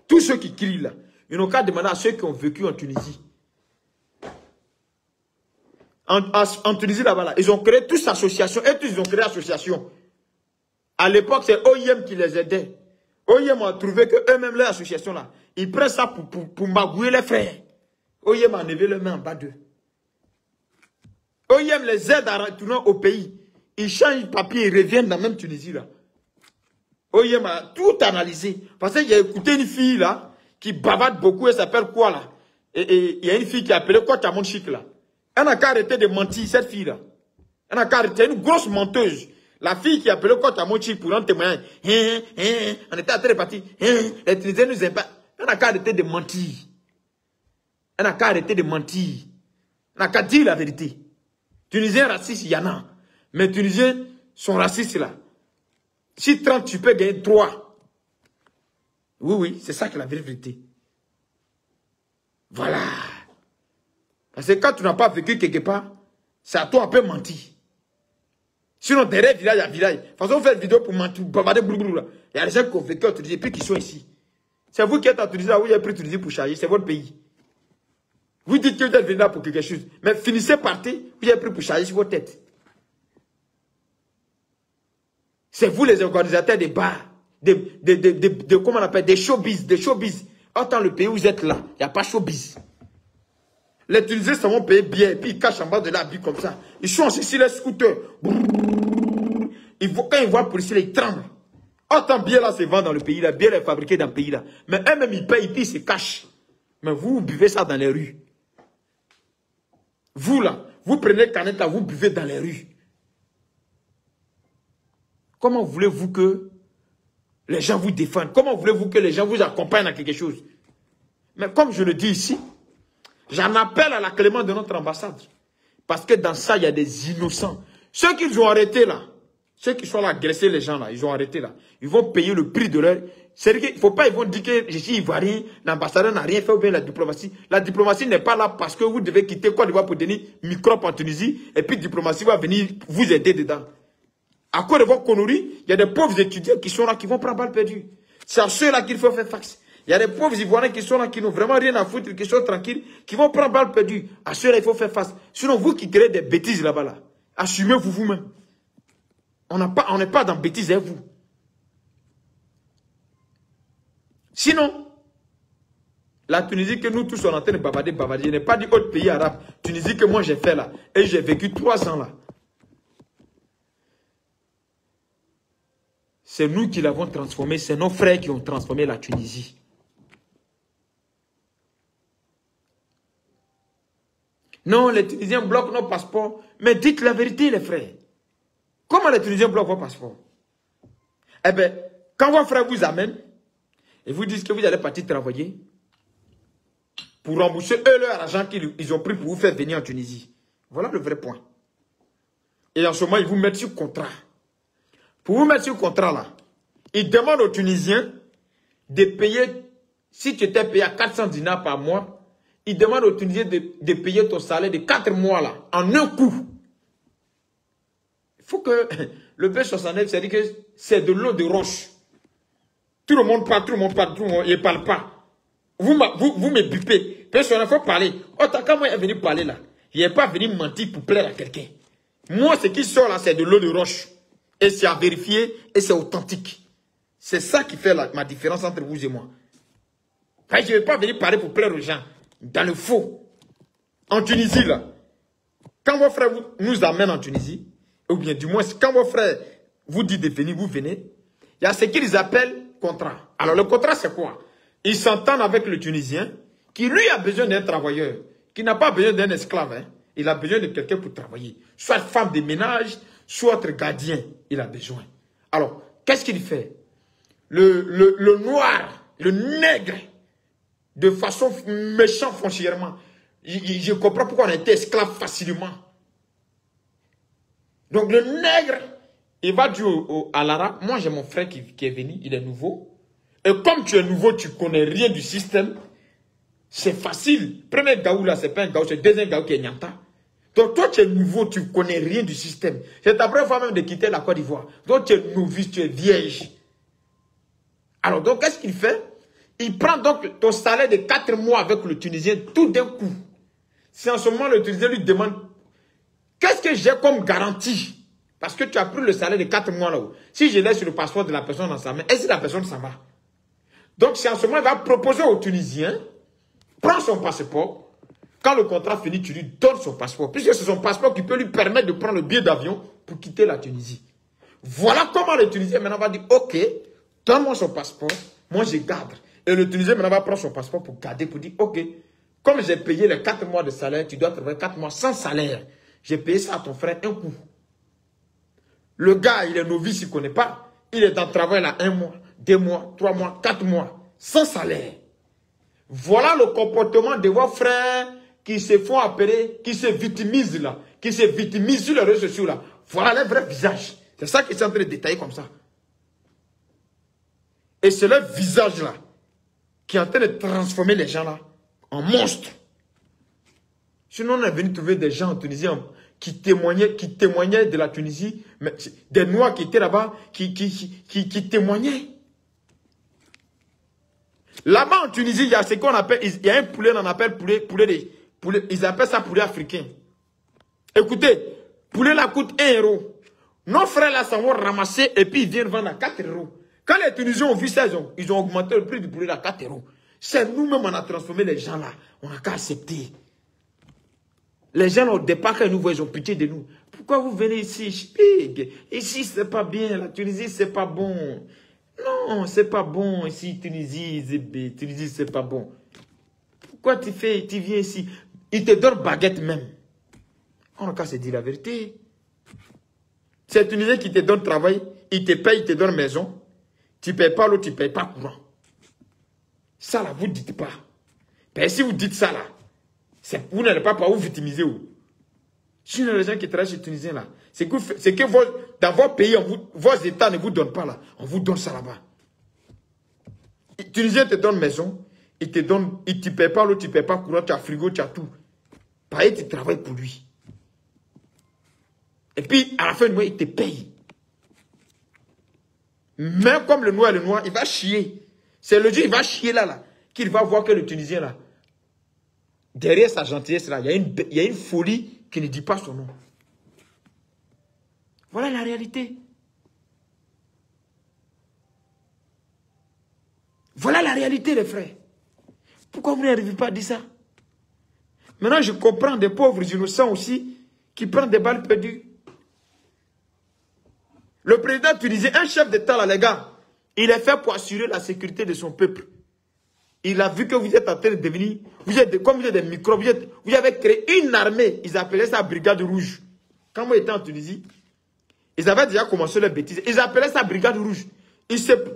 tous ceux qui crient là, ils n'ont qu'à demander à ceux qui ont vécu en Tunisie. En Tunisie là-bas, là, ils ont créé tous associations, et tous ils ont créé association. À l'époque, c'est OIM qui les aidait. OIM a trouvé que eux-mêmes, leur association là, ils prennent ça pour magouiller les frères. OIM a enlevé les mains en bas d'eux. OIM les aide à retourner au pays. Ils changent de papier, ils reviennent dans la même Tunisie là. OIM a tout analysé. Parce qu'il y a écouté une fille là, qui bavarde beaucoup, elle s'appelle quoi là? Et il y a une fille qui est appelée Kotamon Chic là. Elle n'a qu'à arrêter de mentir, cette fille là. Elle n'a qu'à arrêter, une grosse menteuse. La fille qui est appelée Kotamon Chic pour un témoignage. On était en train de partir. Les Tunisiens nous aiment pas. Elle n'a qu'à arrêter de mentir. Elle n'a qu'à arrêter de mentir. Elle n'a qu'à dire la vérité. Tunisiens racistes, il y en a. Mais Tunisiens sont racistes là. Si 30, tu peux gagner 3. Oui, oui, c'est ça qui est la vérité. Voilà. Parce que quand tu n'as pas vécu quelque part, c'est à toi un peu mentir. Sinon, derrière village à village. De toute façon, vous faites vidéo pour mentir, bavarder, blablabla. Il y a des gens qui ont vécu en Tunisie et puis qui sont ici. C'est vous qui êtes en Tunisie, là où vous avez pris Tunisie pour charger, c'est votre pays. Vous dites que vous êtes venu là pour quelque chose. Mais finissez partir, vous avez pris pour charger sur votre tête. C'est vous les organisateurs des bars, comment on appelle, des showbiz, Autant le pays où vous êtes là, il n'y a pas showbiz. Les Tunisiens ça vont payer bien, et puis ils cachent en bas de la vie comme ça. Ils sont assis sur les scooters. Quand ils voient le policier, ils tremblent. Autant bien là se vend dans le pays, la bière est fabriquée dans le pays là. Mais eux-mêmes ils payent, et puis ils se cachent. Mais vous buvez ça dans les rues. Vous là, vous prenez canette là, vous buvez dans les rues. Comment voulez-vous que les gens vous défendent? Comment voulez-vous que les gens vous accompagnent à quelque chose? Mais comme je le dis ici, j'en appelle à la clémence de notre ambassade. Parce que dans ça, il y a des innocents. Ceux qu'ils ont arrêtés là, ceux qui sont là, agresser les gens là, ils ont arrêté là. Ils vont payer le prix de leur... C'est-à-dire qu'il ne faut pas, ils vont dire que je suis ivoirien, l'ambassadeur n'a rien fait ou bien la diplomatie. La diplomatie n'est pas là parce que vous devez quitter Côte d'Ivoire pour donner microbe en Tunisie et puis la diplomatie va venir vous aider dedans. À cause de vos conneries, il y a des pauvres étudiants qui sont là, qui vont prendre balle perdue. C'est à ceux-là qu'il faut faire face. Il y a des pauvres Ivoiriens qui sont là, qui n'ont vraiment rien à foutre, qui sont tranquilles, qui vont prendre balle perdue. À ceux-là, il faut faire face. Sinon, vous qui créez des bêtises là-bas, là, assumez-vous vous-même. On n'est pas dans bêtises, hein, vous. Sinon, la Tunisie que nous tous sommes en train de bavarder, je n'ai pas dit autre pays arabe. Tunisie que moi j'ai fait là. Et j'ai vécu 3 ans là. C'est nous qui l'avons transformé, c'est nos frères qui ont transformé la Tunisie. Non, les Tunisiens bloquent nos passeports. Mais dites la vérité, les frères. Comment les Tunisiens bloquent vos passeports? Eh bien, quand vos frères vous amènent, et vous disent que vous allez partir travailler, pour rembourser eux leur argent qu'ils ont pris pour vous faire venir en Tunisie. Voilà le vrai point. Et en ce moment, ils vous mettent sur contrat. Pour vous mettre sur contrat là, ils demandent aux Tunisiens de payer, si tu étais payé à 400 dinars par mois, ils demandent aux Tunisiens de payer ton salaire de 4 mois là, en un coup. Il faut que le B69, c'est-à-dire que c'est de l'eau de roche. Tout le monde parle, il ne parle pas. Vous me bupez. Personne, il faut parler. Quand moi, il est venu parler là, il n'est pas venu mentir pour plaire à quelqu'un. Moi, ce qui sort là, c'est de l'eau de roche. Et c'est à vérifier et c'est authentique. C'est ça qui fait ma différence entre vous et moi. Je ne vais pas venir parler pour plaire aux gens. Dans le faux. En Tunisie, là. Quand vos frères nous amènent en Tunisie, ou bien du moins, quand vos frères vous disent de venir, vous venez, il y a ce qu'ils appellent contrat. Alors le contrat, c'est quoi? Ils s'entendent avec le Tunisien, qui lui a besoin d'un travailleur, qui n'a pas besoin d'un esclave. Hein. Il a besoin de quelqu'un pour travailler. Soit femme de ménage, soit gardien, il a besoin. Alors, qu'est-ce qu'il fait? Le noir, le nègre, de façon méchante foncièrement. Je comprends pourquoi on a été esclave facilement. Donc le nègre, il va dire à l'arabe, moi j'ai mon frère qui est venu, il est nouveau. Et comme tu es nouveau, tu ne connais rien du système, c'est facile. Premier gaou là, c'est pas un gaou, c'est le deuxième gaou qui est Nyanta. Donc toi tu es nouveau, tu ne connais rien du système. C'est ta première fois même de quitter la Côte d'Ivoire. Donc tu es novice, tu es vierge. Alors donc qu'est-ce qu'il fait? Il prend donc ton salaire de 4 mois avec le Tunisien tout d'un coup. C'est en ce moment le Tunisien lui demande, qu'est-ce que j'ai comme garantie? Parce que tu as pris le salaire de 4 mois là-haut. Si je laisse le passeport de la personne dans sa main, est-ce que la personne s'en va? Donc c'est en ce moment il va proposer au Tunisien, prends son passeport. Quand le contrat finit, tu lui donnes son passeport. Puisque c'est son passeport qui peut lui permettre de prendre le billet d'avion pour quitter la Tunisie. Voilà comment le Tunisien maintenant va dire, ok, donne-moi son passeport, moi je garde. Et le Tunisien maintenant va prendre son passeport pour garder, pour dire, ok, comme j'ai payé les 4 mois de salaire, tu dois travailler 4 mois sans salaire. J'ai payé ça à ton frère un coup. Le gars, il est novice, il ne connaît pas. Il est en travail là 1 mois, 2 mois, 3 mois, 4 mois, sans salaire. Voilà le comportement de vos frères qui se font appeler, qui se victimisent là, qui se victimisent sur les réseaux sociaux là. Voilà leur vrai visage. C'est ça qu'ils sont en train de détailler comme ça. Et c'est leur visage là qui est en train de transformer les gens là en monstres. Sinon, on est venu trouver des gens en Tunisie qui témoignaient de la Tunisie, mais des Noirs qui étaient là-bas, qui témoignaient. Là-bas en Tunisie, il y a ce qu'on appelle, il y a un poulet, on appelle poulet, ils appellent ça poulet africain. Écoutez, poulet là coûte 1 euro. Nos frères là s'en vont ramasser et puis ils viennent vendre à 4 euros. Quand les Tunisiens ont vu ça, ils ont augmenté le prix du poulet à 4 euros. C'est nous-mêmes, on a transformé les gens là. On n'a qu'à accepter. Les gens au départ, quand ils nous voient, ils ont pitié de nous. Pourquoi vous venez ici? Ici, c'est pas bien. La Tunisie, c'est pas bon. Non, c'est pas bon ici, Tunisie, c'est pas bon. Pourquoi tu viens ici? Ils te donnent baguette même. On n'a qu'à se dire la vérité. C'est les Tunisiens qui te donnent travail, ils te payent, ils te donnent maison. Tu ne payes pas l'eau, tu ne payes pas courant. Ça là, vous ne dites pas. Mais si vous dites ça là, vous n'allez pas vous victimiser. Sinon, les gens qui travaillent chez les Tunisiens là, c'est que dans vos pays, vos États ne vous donnent pas là. On vous donne ça là-bas. Les Tunisiens te donnent maison, ils ne payent pas l'eau, tu ne payes pas courant, tu as frigo, tu as tout. Pareil, tu travailles pour lui. Et puis, à la fin du mois, il te paye. Même comme le noir, il va chier. C'est le jour, il va chier là, qu'il va voir que le Tunisien là, derrière sa gentillesse là, il y a une folie qui ne dit pas son nom. Voilà la réalité. Voilà la réalité, les frères. Pourquoi vous n'arrivez pas à dire ça? Maintenant, je comprends des pauvres innocents aussi qui prennent des balles perdues. Le président tunisien, un chef d'État là, les gars, il est fait pour assurer la sécurité de son peuple. Il a vu que vous êtes en train de devenir, comme vous êtes des microbes, vous avez créé une armée, ils appelaient ça Brigade Rouge. Quand moi j'étais en Tunisie, ils avaient déjà commencé leur bêtise. Ils appelaient ça Brigade Rouge.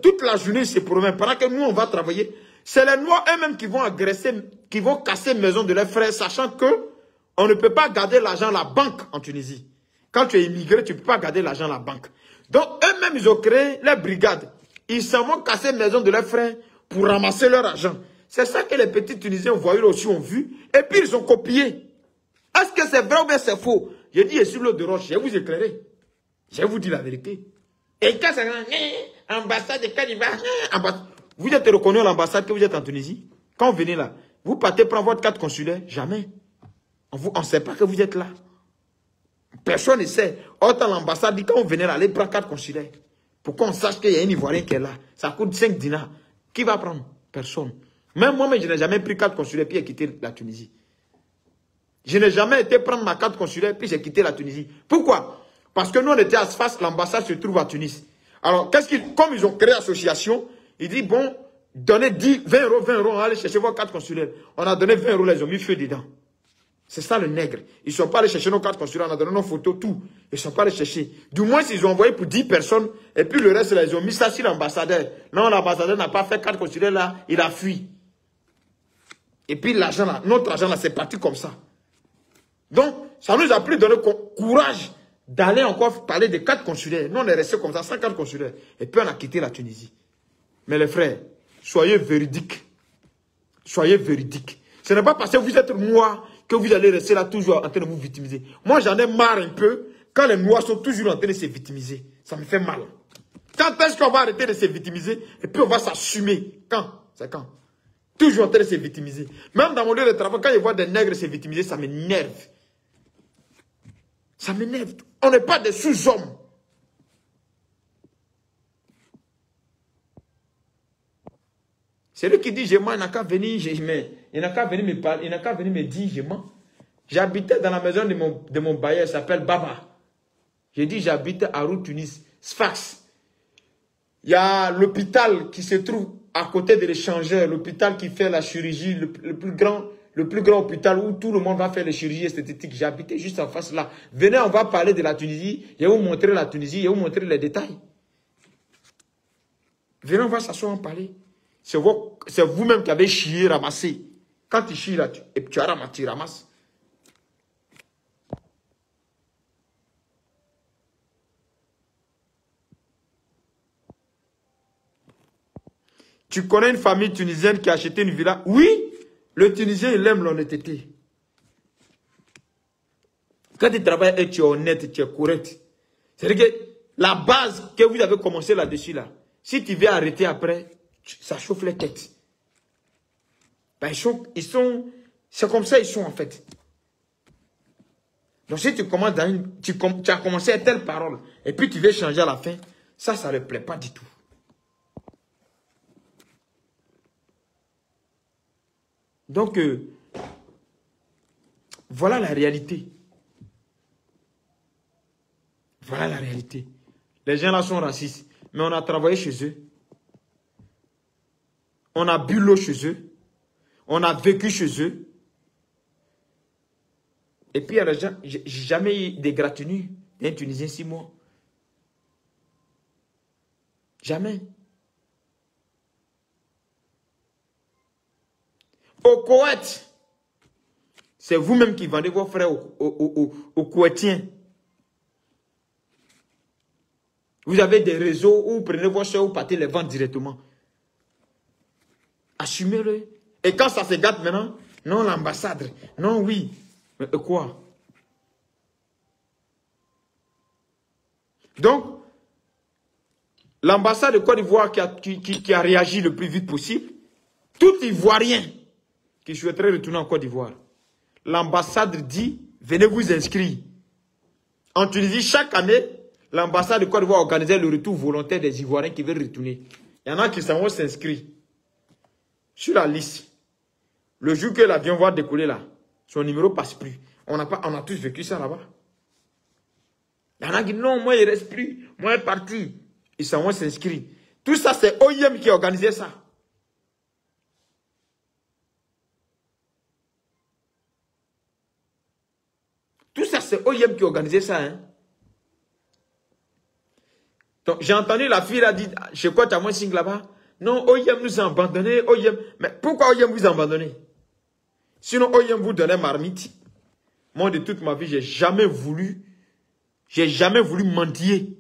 Toute la journée, ils se promènent. Pendant que nous, on va travailler, c'est les Noirs eux-mêmes qui vont agresser, qui vont casser maison de leurs frères, sachant que on ne peut pas garder l'argent à la banque en Tunisie. Quand tu es immigré, tu ne peux pas garder l'argent à la banque. Donc, eux-mêmes, ils ont créé les brigades. Ils s'en vont casser maison de leurs frères pour ramasser leur argent. C'est ça que les petits Tunisiens voyous aussi ont vu. Et puis, ils ont copié. Est-ce que c'est vrai ou bien c'est faux? J'ai dit, sur l'eau de roche, je vais vous éclairer. Je vais vous dire la vérité. Et quand ça ambassade de Caliba, vous êtes reconnu à l'ambassade que vous êtes en Tunisie? Quand vous venez là, vous partez prendre votre carte consulaire? Jamais. On ne sait pas que vous êtes là. Personne ne sait. Autant l'ambassade dit quand on venait là, allez prendre carte consulaire. Pour qu'on sache qu'il y a un Ivoirien qui est là. Ça coûte 5 dinars. Qui va prendre? Personne. Même moi-même, je n'ai jamais pris carte consulaire puis j'ai quitté la Tunisie. Je n'ai jamais été prendre ma carte consulaire puis j'ai quitté la Tunisie. Pourquoi? Parce que nous, on était à Sfax, l'ambassade se trouve à Tunis. Alors, comme ils ont créé l'association, ils disent, bon, donnez 20 euros, on va aller chercher vos cartes consulaires. On a donné 20 euros, là, ils ont mis feu dedans. C'est ça le nègre. Ils ne sont pas allés chercher nos cartes consulaires, on a donné nos photos, tout. Ils ne sont pas allés chercher. Du moins, ils ont envoyé pour 10 personnes, et puis le reste, là, ils ont mis ça sur l'ambassadeur. Non, l'ambassadeur n'a pas fait carte consulaire, là, il a fui. Et puis l'argent, là, notre argent, là, c'est parti comme ça. Donc, ça nous a pris de donner courage d'aller encore parler des cartes consulaires. Nous, on est resté comme ça, sans carte consulaire. Et puis, on a quitté la Tunisie. Mais les frères, soyez véridiques. Soyez véridiques. Ce n'est pas parce que vous êtes noirs que vous allez rester là toujours en train de vous victimiser. Moi, j'en ai marre un peu quand les noirs sont toujours en train de se victimiser. Ça me fait mal. Quand est-ce qu'on va arrêter de se victimiser et puis on va s'assumer? Quand? C'est quand? Toujours en train de se victimiser. Même dans mon lieu de travail, quand je vois des nègres se victimiser, ça m'énerve. Ça m'énerve. On n'est pas des sous-hommes. C'est lui qui dit, je mens, il n'a qu'à venir, il n'a qu'à venir me parler, il n'a qu'à venir me dire, je mens. J'habitais dans la maison de mon bailleur, il s'appelle Baba. J'ai dit, j'habitais à Route Tunis, Sfax. Il y a l'hôpital qui se trouve à côté de l'échangeur, l'hôpital qui fait la chirurgie, le plus grand hôpital où tout le monde va faire les chirurgies esthétiques. J'habitais juste en face là. Venez, on va parler de la Tunisie. Je vais vous montrer la Tunisie, je vais vous montrer les détails. Venez, on va s'asseoir en parler. C'est vous-même qui avez chié, ramassé. Quand tu chies là, et tu as ramassé, tu ramasses. Tu connais une famille tunisienne qui a acheté une villa? Oui, le Tunisien, il aime l'honnêteté. Quand tu travailles et tu es honnête, tu es correct. C'est-à-dire que la base que vous avez commencé là-dessus, là, si tu veux arrêter après, ça chauffe les têtes. Ben, c'est comme ça ils sont en fait. Donc si tu commences tu as commencé à telle parole, et puis tu veux changer à la fin, ça ne leur plaît pas du tout. Donc, voilà la réalité. Voilà la réalité. Les gens là sont racistes, mais on a travaillé chez eux. On a bu l'eau chez eux. On a vécu chez eux. Et puis, j'ai jamais eu d'égratignure d'un Tunisien 6 mois. Jamais. Au Koweït, c'est vous-même qui vendez vos frères aux Koweïtiens. Vous avez des réseaux où vous prenez vos soeurs, vous partez les vendre directement. Assumez-le. Et quand ça se gâte maintenant, non, l'ambassadeur, non, oui. Mais quoi? Donc, l'ambassade de Côte d'Ivoire qui a réagi le plus vite possible, tout Ivoirien qui souhaiterait retourner en Côte d'Ivoire, l'ambassade dit, venez vous inscrire. En Tunisie, chaque année, l'ambassade de Côte d'Ivoire organisait le retour volontaire des Ivoiriens qui veulent retourner. Il y en a qui s'en vont s'inscrire sur la liste. Le jour que l'avion va décoller là, son numéro ne passe plus. On a tous vécu ça là-bas. Il y en a qui disent non, moi il ne reste plus. Moi il est parti. Ils s'en vont s'inscrire. Tout ça, c'est OIM qui a organisé ça. Tout ça, c'est OIM qui a organisé ça. Hein? Donc, j'ai entendu la fille a dit, chez quoi tu as moins signe là-bas? Non, OIM nous a abandonnés. OIM. Mais pourquoi OIM vous a abandonné? Sinon, OIM vous donnait marmite. Moi, de toute ma vie, j'ai jamais voulu mendier.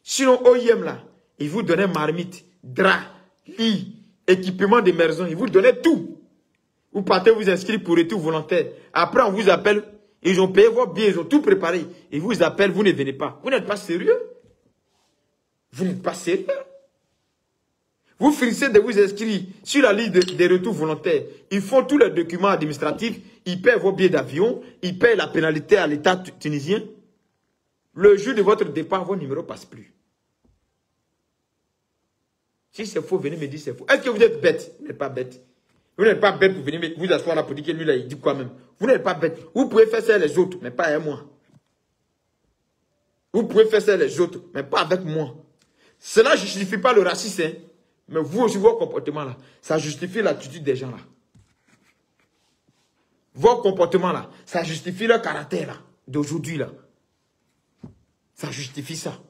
Sinon, OIM là, il vous donnait marmite, drap, lit, équipement de maison. Il vous donnait tout. Vous partez vous inscrire pour retour volontaire. Après, on vous appelle. Ils ont payé vos billets, ils ont tout préparé. Ils vous appellent, vous ne venez pas. Vous n'êtes pas sérieux? Vous n'êtes pas sérieux? Vous finissez de vous inscrire sur la liste des retours volontaires. Ils font tous les documents administratifs. Ils paient vos billets d'avion. Ils paient la pénalité à l'État tunisien. Le jour de votre départ, vos numéros ne passent plus. Si c'est faux, venez me dire c'est faux. Est-ce que vous êtes bête? Vous n'êtes pas bête. Vous n'êtes pas bête pour venir vous asseoir là pour dire que lui là, il dit quoi même. Vous n'êtes pas bête. Vous pouvez faire ça les autres, mais pas avec moi. Vous pouvez faire ça les autres, mais pas avec moi. Cela ne justifie pas le racisme, hein. Mais vous aussi, vos comportements là, ça justifie l'attitude des gens là. Vos comportements là, ça justifie leur caractère là, d'aujourd'hui là. Ça justifie ça.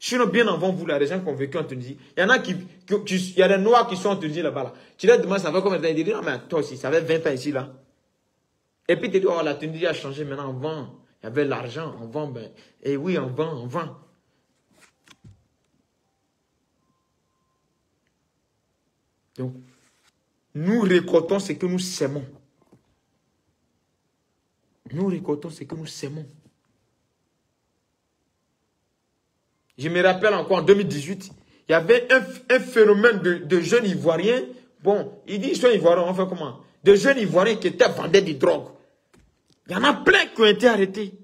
Sinon, bien avant vous, là, les gens qui ont vécu en Tunisie, il y en a il y a des Noirs qui sont en Tunisie là-bas là. Tu leur demandes, ça fait combien de temps? Ils disent, non mais toi aussi, ça fait 20 ans ici là. Et puis tu dis, oh la Tunisie a changé maintenant, on vend. Il y avait l'argent, on vend, ben, et oui, on vend. Donc, nous récoltons ce que nous sèmons. Nous récoltons ce que nous sèmons. Je me rappelle encore en 2018, il y avait un phénomène de jeunes Ivoiriens. Bon, ils disent qu'ils sont Ivoiriens, on fait comment? De jeunes Ivoiriens qui étaient vendeurs de drogue. Il y en a plein qui ont été arrêtés.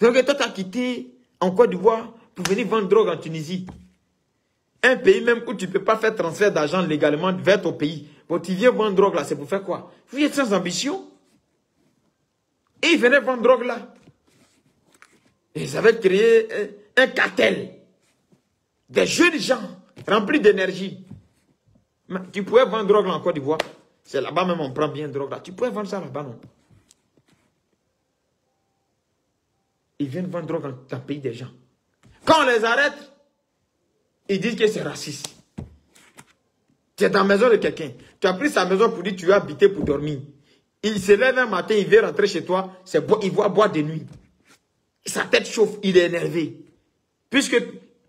Donc, toi, tu as quitté en Côte d'Ivoire pour venir vendre drogue en Tunisie. Un pays même où tu ne peux pas faire transfert d'argent légalement vers ton pays. Bon, tu viens vendre drogue là, c'est pour faire quoi? Vous êtes sans ambition. Et ils venaient vendre drogue là. Et ils avaient créé un cartel. Des jeunes gens remplis d'énergie. Tu pouvais vendre drogue là en Côte d'Ivoire. C'est là-bas même on prend bien drogue là. Tu pouvais vendre ça là-bas, non? Ils viennent vendre drogue dans le pays des gens. Quand on les arrête, ils disent que c'est raciste. Tu es dans la maison de quelqu'un. Tu as pris sa maison pour dire que tu veux habiter pour dormir. Il se lève un matin, il vient rentrer chez toi, il va boire de nuit. Sa tête chauffe, il est énervé. Puisque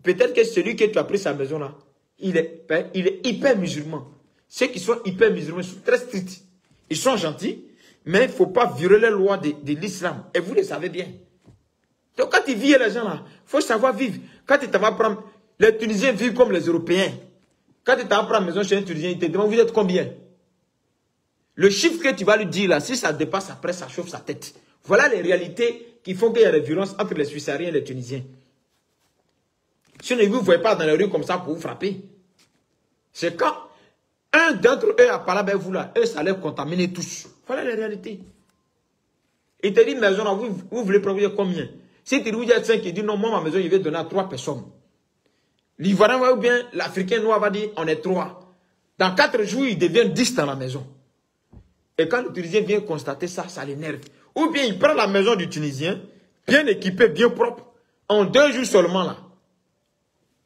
peut-être que celui que tu as pris sa maison là, il est hyper musulman. Ceux qui sont hyper musulmans, ils sont très stricts. Ils sont gentils, Mais il ne faut pas violer les lois de l'islam. Et vous le savez bien. Donc quand ils vivent les gens là, il faut savoir vivre. Quand tu t'en vas prendre, les Tunisiens vivent comme les Européens. Quand tu t'en vas prendre maison chez un Tunisien, il te demande vous êtes combien? Le chiffre que tu vas lui dire là, si ça dépasse après, ça chauffe sa tête. Voilà les réalités qui font qu'il y a des violences entre les Suissariens et les Tunisiens. Si vous ne voyez pas dans les rues comme ça pour vous frapper, c'est quand un d'entre eux a parlé avec vous là, eux ça les contaminer tous. Voilà les réalités. Il te dit maison là, vous voulez prendre combien? Si tu dis 5, il dit non, moi ma maison, il va donner à 3 personnes. L'Ivoirien ou bien l'Africain noir va dire on est 3. Dans 4 jours, il devient 10 dans la maison. Et quand le Tunisien vient constater ça, ça l'énerve. Ou bien il prend la maison du Tunisien, bien équipée, bien propre, en 2 jours seulement là.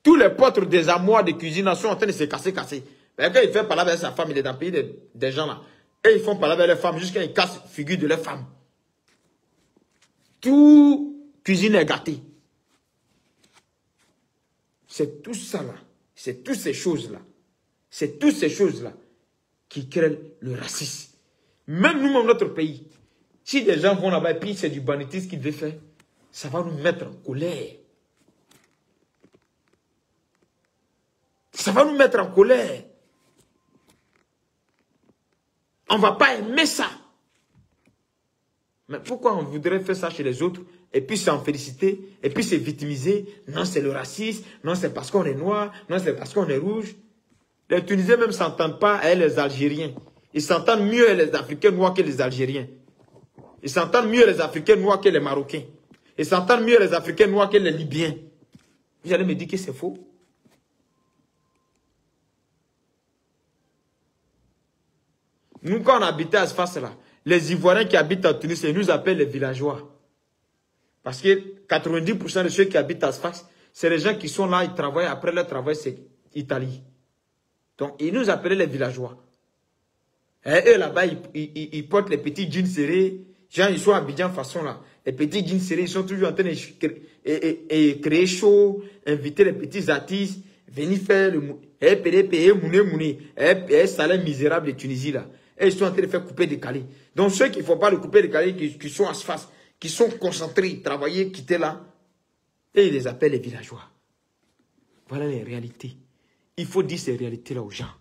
Tous les potres des armoires de cuisine sont en train de se casser. Mais quand il fait parler avec sa femme, il est dans le pays des gens là. Et ils font parler avec les femmes jusqu'à ils cassent la figure de leurs femmes. Tout cuisine est gâté. C'est tout ça là. C'est toutes ces choses là. C'est toutes ces choses là qui créent le racisme. Même nous, dans notre pays, si des gens vont là-bas et puis c'est du banditisme qu'ils veulent faire, ça va nous mettre en colère. Ça va nous mettre en colère. On ne va pas aimer ça. Mais pourquoi on voudrait faire ça chez les autres et puis s'en féliciter et puis se victimiser? Non, c'est le racisme. Non, c'est parce qu'on est noir. Non, c'est parce qu'on est rouge. Les Tunisiens même ne s'entendent pas avec les Algériens. Ils s'entendent mieux avec les Africains noirs que les Algériens. Ils s'entendent mieux les Africains noirs que les Marocains. Ils s'entendent mieux les Africains noirs que les Libyens. Vous allez me dire que c'est faux? Nous, quand on habitait à ce face-là, les Ivoiriens qui habitent en Tunisie, ils nous appellent les villageois. Parce que 90% de ceux qui habitent à ce face, c'est les gens qui sont là, ils travaillent, après leur travail, c'est Italie. Donc, ils nous appelaient les villageois. Et eux, là-bas, ils portent les petits jeans serrés. Genre, ils sont habillés en façon là. Les petits jeans serrés, ils sont toujours en train de créer chaud, inviter les petits artistes, venir faire le salaire misérable de Tunisie là. Et ils sont en train de faire couper des calés. Donc ceux qui ne font pas le couper des calés, qui sont à ce face, qui sont concentrés, travailler, quitter là, et ils les appellent les villageois. Voilà les réalités. Il faut dire ces réalités-là aux gens.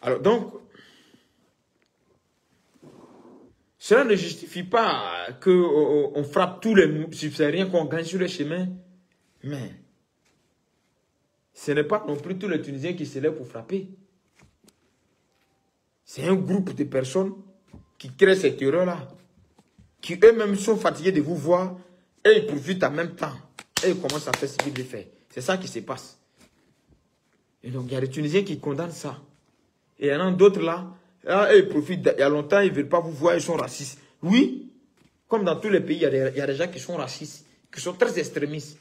Alors donc, cela ne justifie pas qu'on frappe tous les subsahariens qu'on gagne sur le chemin. Mais ce n'est pas non plus tous les Tunisiens qui se lèvent pour frapper. C'est un groupe de personnes qui créent cette erreur-là. Qui eux-mêmes sont fatigués de vous voir et ils profitent en même temps. Et ils commencent à faire ce qu'ils veulent faire. C'est ça qui se passe. Et donc il y a des Tunisiens qui condamnent ça. Et il y en a d'autres là, ils profitent. Il y a longtemps, ils ne veulent pas vous voir, ils sont racistes. Oui, comme dans tous les pays, il y a des gens qui sont racistes, qui sont très extrémistes.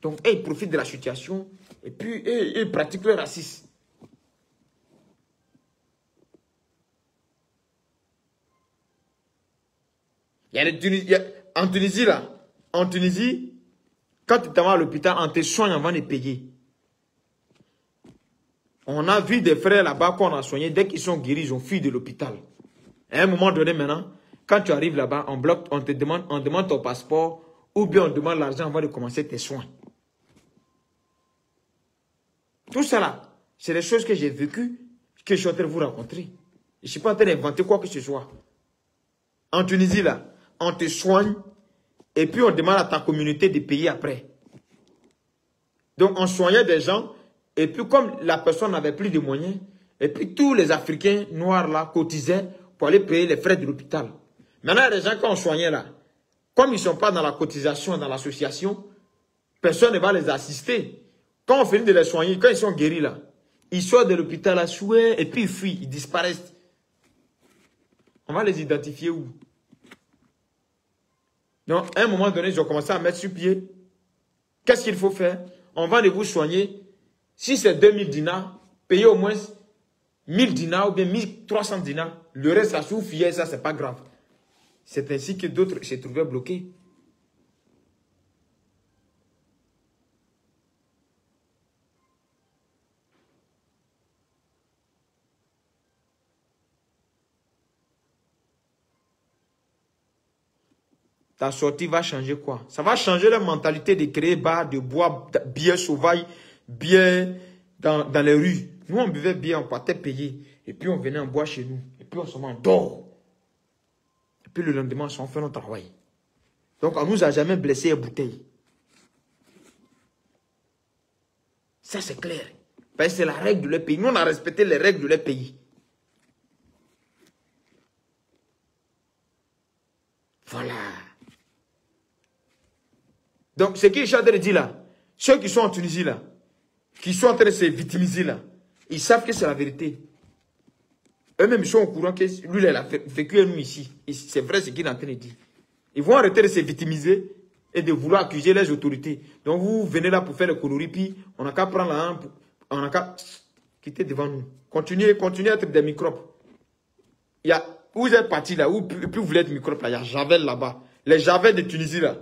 Donc, ils profitent de la situation et puis ils pratiquent le racisme. Il y a des Tunisiens, en Tunisie là, en Tunisie, quand tu t'en vas à l'hôpital, on te soigne avant de payer. On a vu des frères là-bas qu'on a soignés, dès qu'ils sont guéris, ils ont fui de l'hôpital. À un moment donné maintenant, quand tu arrives là-bas, on bloque, on demande ton passeport, ou bien on demande l'argent avant de commencer tes soins. Tout ça là, c'est des choses que j'ai vécues, que je suis en train de vous raconter. Je ne suis pas en train d'inventer quoi que ce soit. En Tunisie là, on te soigne, et puis on demande à ta communauté de payer après. Donc on soignait des gens, et puis comme la personne n'avait plus de moyens, et puis tous les Africains noirs là cotisaient pour aller payer les frais de l'hôpital. Maintenant, les gens qu'on soignait là, comme ils ne sont pas dans la cotisation, dans l'association, personne ne va les assister. Quand on finit de les soigner, quand ils sont guéris là, ils sortent de l'hôpital à souhait, et puis ils fuient, ils disparaissent. On va les identifier où? Donc, à un moment donné, ils ont commencé à mettre sur pied. Qu'est-ce qu'il faut faire? On va aller vous soigner. Si c'est 2000 dinars, payez au moins 1000 dinars ou bien 1300 dinars. Le reste, ça suffit, ça, c'est pas grave. C'est ainsi que d'autres se trouvaient bloqués. Ta sortie va changer quoi? Ça va changer la mentalité de créer bar, de boire bien sauvage, bien dans les rues. Nous, on buvait bien, on partait payer. Et puis, on venait en boire chez nous. Et puis, on se endort. Et puis, le lendemain, on fait notre travail. Donc, on ne nous a jamais blessé à bouteille. Ça, c'est clair. Parce que c'est la règle de leur pays. Nous, on a respecté les règles de leur pays. Voilà. Donc, ce qu'il est en train de dire là, ceux qui sont en Tunisie là, qui sont en train de se victimiser là, ils savent que c'est la vérité. Eux-mêmes, ils sont au courant que lui, il a vécu nous ici. C'est vrai ce qu'il est en train de dire. Ils vont arrêter de se victimiser et de vouloir accuser les autorités. Donc, vous venez là pour faire le coloris, puis on n'a qu'à prendre la hampe, on n'a qu'à quitter devant nous. Continuez à être des microbes. Il y a, où vous êtes parti là, où puis vous voulez être microbes là, il y a Javel là-bas. Les Javel de Tunisie là.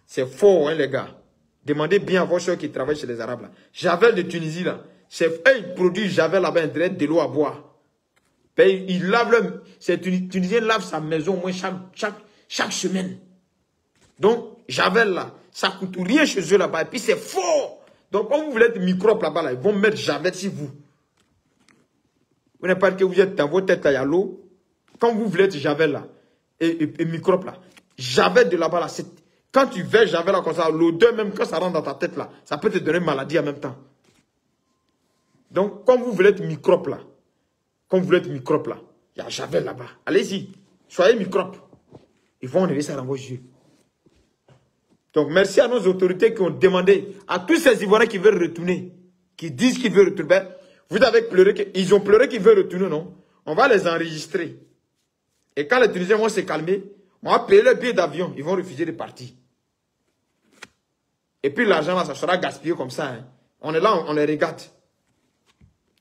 C'est faux, hein, les gars. Demandez bien à vos soeurs qui travaillent chez les Arabes là. Javel de Tunisie là. C'est eux, ils produisent Javel là-bas, ils donnent de l'eau à boire. Ils lavent ces Tunisiens lavent sa maison au moins chaque semaine. Donc, Javel là, ça ne coûte rien chez eux là-bas. Et puis c'est fort. Donc, quand vous voulez être microbe là-bas, là, ils vont mettre Javel sur vous. Vous n'avez pas que vous êtes dans votre tête, il y a l'eau. Quand vous voulez être Javel là, et microbe là, Javel de là-bas là, quand tu verses Javel là comme ça, l'odeur même quand ça rentre dans ta tête là, ça peut te donner maladie en même temps. Donc, quand vous voulez être microbe là, il y a Javel là-bas. Allez-y, soyez microbe. Ils vont enlever ça dans vos yeux. Donc, merci à nos autorités qui ont demandé à tous ces Ivoiriens qui veulent retourner, qui disent qu'ils veulent retourner. Ben, vous avez pleuré, ils ont pleuré qu'ils veulent retourner, non? On va les enregistrer. Et quand les Tunisiens vont se calmer, on va payer le billet d'avion. Ils vont refuser de partir. Et puis l'argent là, ça sera gaspillé comme ça. Hein. On est là, on les regarde.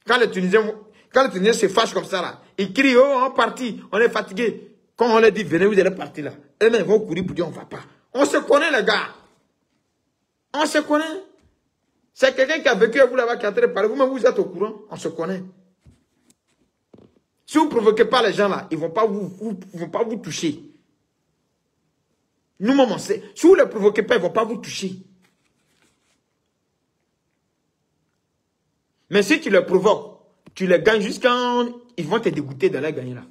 Quand les Tunisiens se fâchent comme ça là, ils crient, oh, on est parti, on est fatigué. Quand on leur dit, venez, vous allez partir là. Eux-mêmes vont courir pour dire, on ne va pas. On se connaît, les gars. On se connaît. C'est quelqu'un qui a vécu avec vous là-bas, qui est en train de parler. Vous-même, vous êtes au courant. On se connaît. Si vous ne provoquez pas les gens là, ils ne vont pas vous toucher. Nous-mêmes, on sait. Si vous ne les provoquez pas, ils ne vont pas vous toucher. Mais si tu les provoques, tu les gagnes jusqu'à... Ils vont te dégoûter de les gagner là.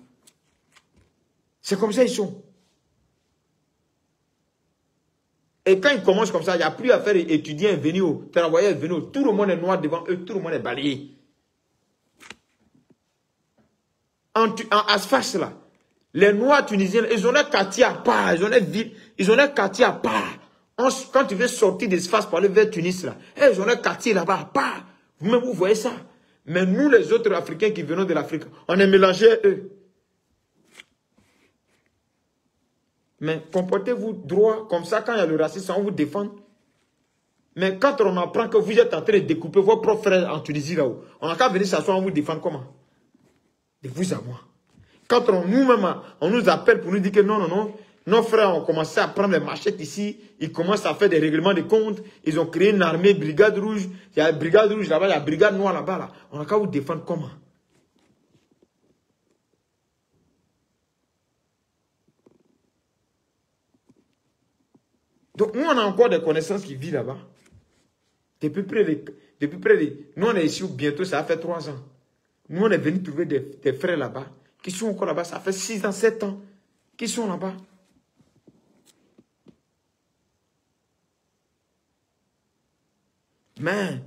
C'est comme ça ils sont. Et quand ils commencent comme ça, il n'y a plus à faire étudier, venir, travailler, venir. Tout le monde est noir devant eux, tout le monde est balayé. En Asfax là, les noirs tunisiens, ils ont leur quartier à part, ils ont leur quartier à part. Quand tu veux sortir d'Asfax pour aller vers Tunis là, ils ont leur quartier là-bas à part. Vous-même, vous voyez ça. Mais nous, les autres Africains qui venons de l'Afrique, on est mélangés à eux. Mais comportez-vous droit, comme ça, quand il y a le racisme, on vous défend. Mais quand on apprend que vous êtes en train de découper vos propres frères en Tunisie là-haut, on n'a qu'à venir s'asseoir, on vous défend comment? De vous à moi. Quand nous-mêmes, on nous appelle pour nous dire que non, nos frères ont commencé à prendre les machettes ici, ils commencent à faire des règlements de comptes, ils ont créé une armée, brigade rouge, il y a une brigade rouge là-bas, il y a une brigade noire là-bas, là. On n'a qu'à vous défendre comment? Donc nous, on a encore des connaissances qui vivent là-bas. Depuis près de... Nous, on est ici bientôt, ça a fait 3 ans. Nous, on est venu trouver des frères là-bas, qui sont encore là-bas, ça fait 6 ans, 7 ans, qui sont là-bas. Mais,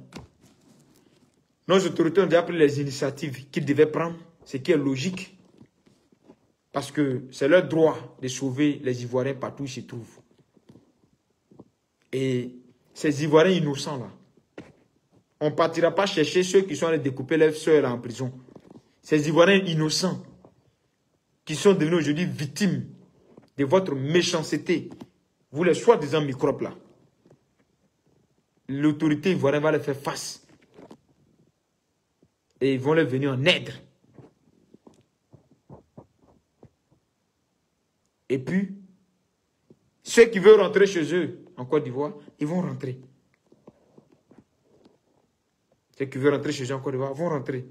nos autorités ont déjà pris les initiatives qu'ils devaient prendre, ce qui est logique. Parce que c'est leur droit de sauver les Ivoiriens partout où ils se trouvent. Et ces Ivoiriens innocents là, on ne partira pas chercher ceux qui sont allés découper leurs soeurs en prison. Ces Ivoiriens innocents qui sont devenus aujourd'hui victimes de votre méchanceté, vous les soi-disant microbes là, l'autorité ivoirienne va les faire face. Et ils vont leur venir en aide. Et puis, ceux qui veulent rentrer chez eux en Côte d'Ivoire, ils vont rentrer. Ceux qui veulent rentrer chez eux en Côte d'Ivoire vont rentrer.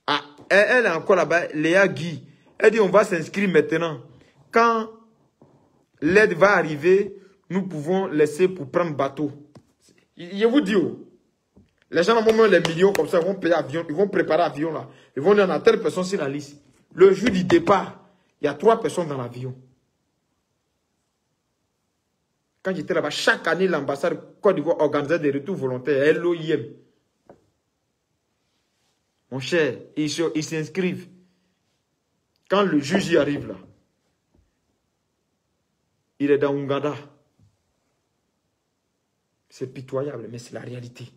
Ah, elle est encore là-bas, Léa Guy. Elle dit on va s'inscrire maintenant. Quand l'aide va arriver, nous pouvons laisser pour prendre bateau. Je vous dis, les gens ont les millions comme ça, ils vont payer avion, ils vont préparer l'avion là. Ils vont dire on a telle personne sur la liste. Le jour du départ, il y a 3 personnes dans l'avion. Quand j'étais là-bas, chaque année, l'ambassade Côte d'Ivoire organisait des retours volontaires, LOIM. Mon cher, ils s'inscrivent. Quand le juge y arrive là, il est dans Ouganda. C'est pitoyable, mais c'est la réalité.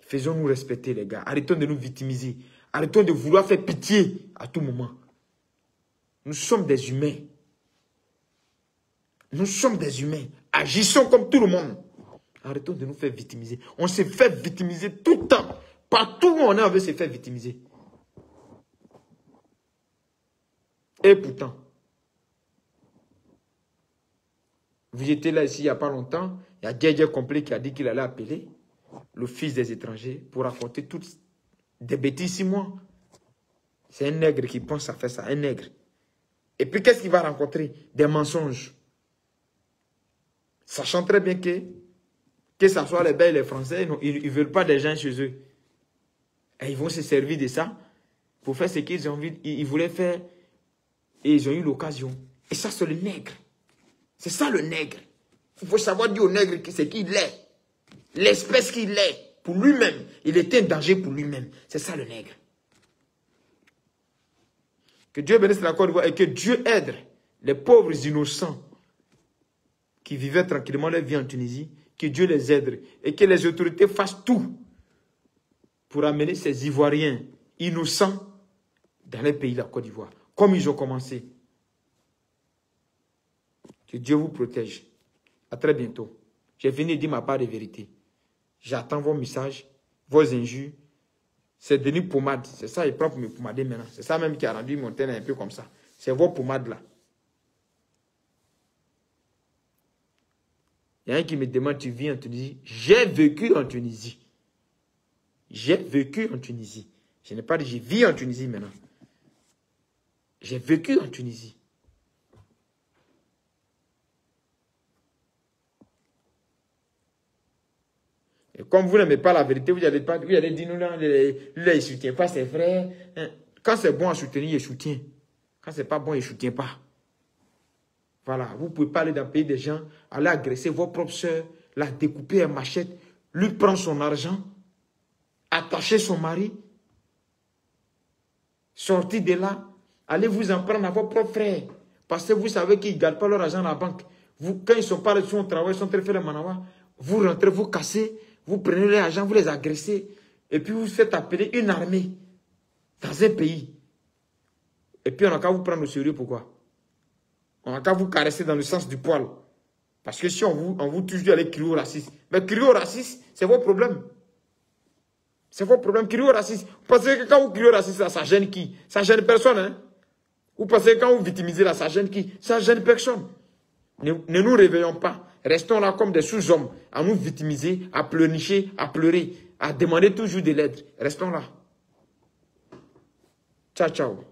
Faisons-nous respecter les gars. Arrêtons de nous victimiser. Arrêtons de vouloir faire pitié à tout moment. Nous sommes des humains. Nous sommes des humains. Agissons comme tout le monde. Arrêtons de nous faire victimiser. On s'est fait victimiser tout le temps. Partout où on est, on veut se faire victimiser. Et pourtant, vous étiez là ici il n'y a pas longtemps. Il y a Djedje Complet qui a dit qu'il allait appeler l'Office des étrangers pour raconter toutes des bêtises 6 mois. C'est un nègre qui pense à faire ça, un nègre. Et puis qu'est-ce qu'il va rencontrer? Des mensonges. Sachant très bien que ce soit les Belges et les Français, non, ils ne veulent pas des gens chez eux. Et ils vont se servir de ça pour faire ce qu'ils ont envie, ils voulaient faire. Et ils ont eu l'occasion. Et ça, c'est le nègre. C'est ça le nègre. Il faut savoir dire au nègre c'est qui il est. L'espèce qu'il est. Pour lui-même. Il était un danger pour lui-même. C'est ça le nègre. Que Dieu bénisse la Côte d'Ivoire et que Dieu aide les pauvres innocents qui vivaient tranquillement leur vie en Tunisie. Que Dieu les aide et que les autorités fassent tout pour amener ces Ivoiriens innocents dans les pays de la Côte d'Ivoire. Comme ils ont commencé. Que Dieu vous protège. À très bientôt. J'ai fini de dire ma part de vérité. J'attends vos messages, vos injures. C'est Denis Pommade. C'est ça, il prend pour me pommader maintenant. C'est ça même qui a rendu mon teint un peu comme ça. C'est vos pommades là. Il y a un qui me demande, tu vis en Tunisie? J'ai vécu en Tunisie. J'ai vécu en Tunisie. Je n'ai pas dit, je vis en Tunisie maintenant. J'ai vécu en Tunisie. Et comme vous n'aimez pas la vérité, vous allez dire, nous là, il ne soutient pas ses frères. Quand c'est bon à soutenir, il soutient. Quand c'est pas bon, il ne soutient pas. Voilà, vous ne pouvez pas aller dans le pays des gens, aller agresser vos propres soeurs, la découper à machette, lui prendre son argent, attacher son mari, sortir de là, allez vous en prendre à vos propres frères. Parce que vous savez qu'ils ne gardent pas leur argent à la banque. Vous, quand ils ne sont pas là, au travail, ils sont très faits le manawa, vous rentrez, vous cassez, vous prenez l'argent, vous les agressez, et puis vous faites appeler une armée dans un pays. Et puis on n'a qu'à vous prendre au sérieux, pourquoi? On n'a qu'à vous caresser dans le sens du poil. Parce que si on vous touche, vous allez crier au racisme. Mais crier au racisme, c'est vos problèmes. C'est vos problèmes, crier au racisme. Vous pensez que quand vous criez au racisme, ça gêne qui? Ça gêne personne, hein? Vous pensez que quand vous victimisez là, ça gêne qui? Ça gêne personne. Ne nous réveillons pas. Restons là comme des sous-hommes, à nous victimiser, à pleurnicher, à pleurer, à demander toujours de l'aide. Restons là. Ciao, ciao.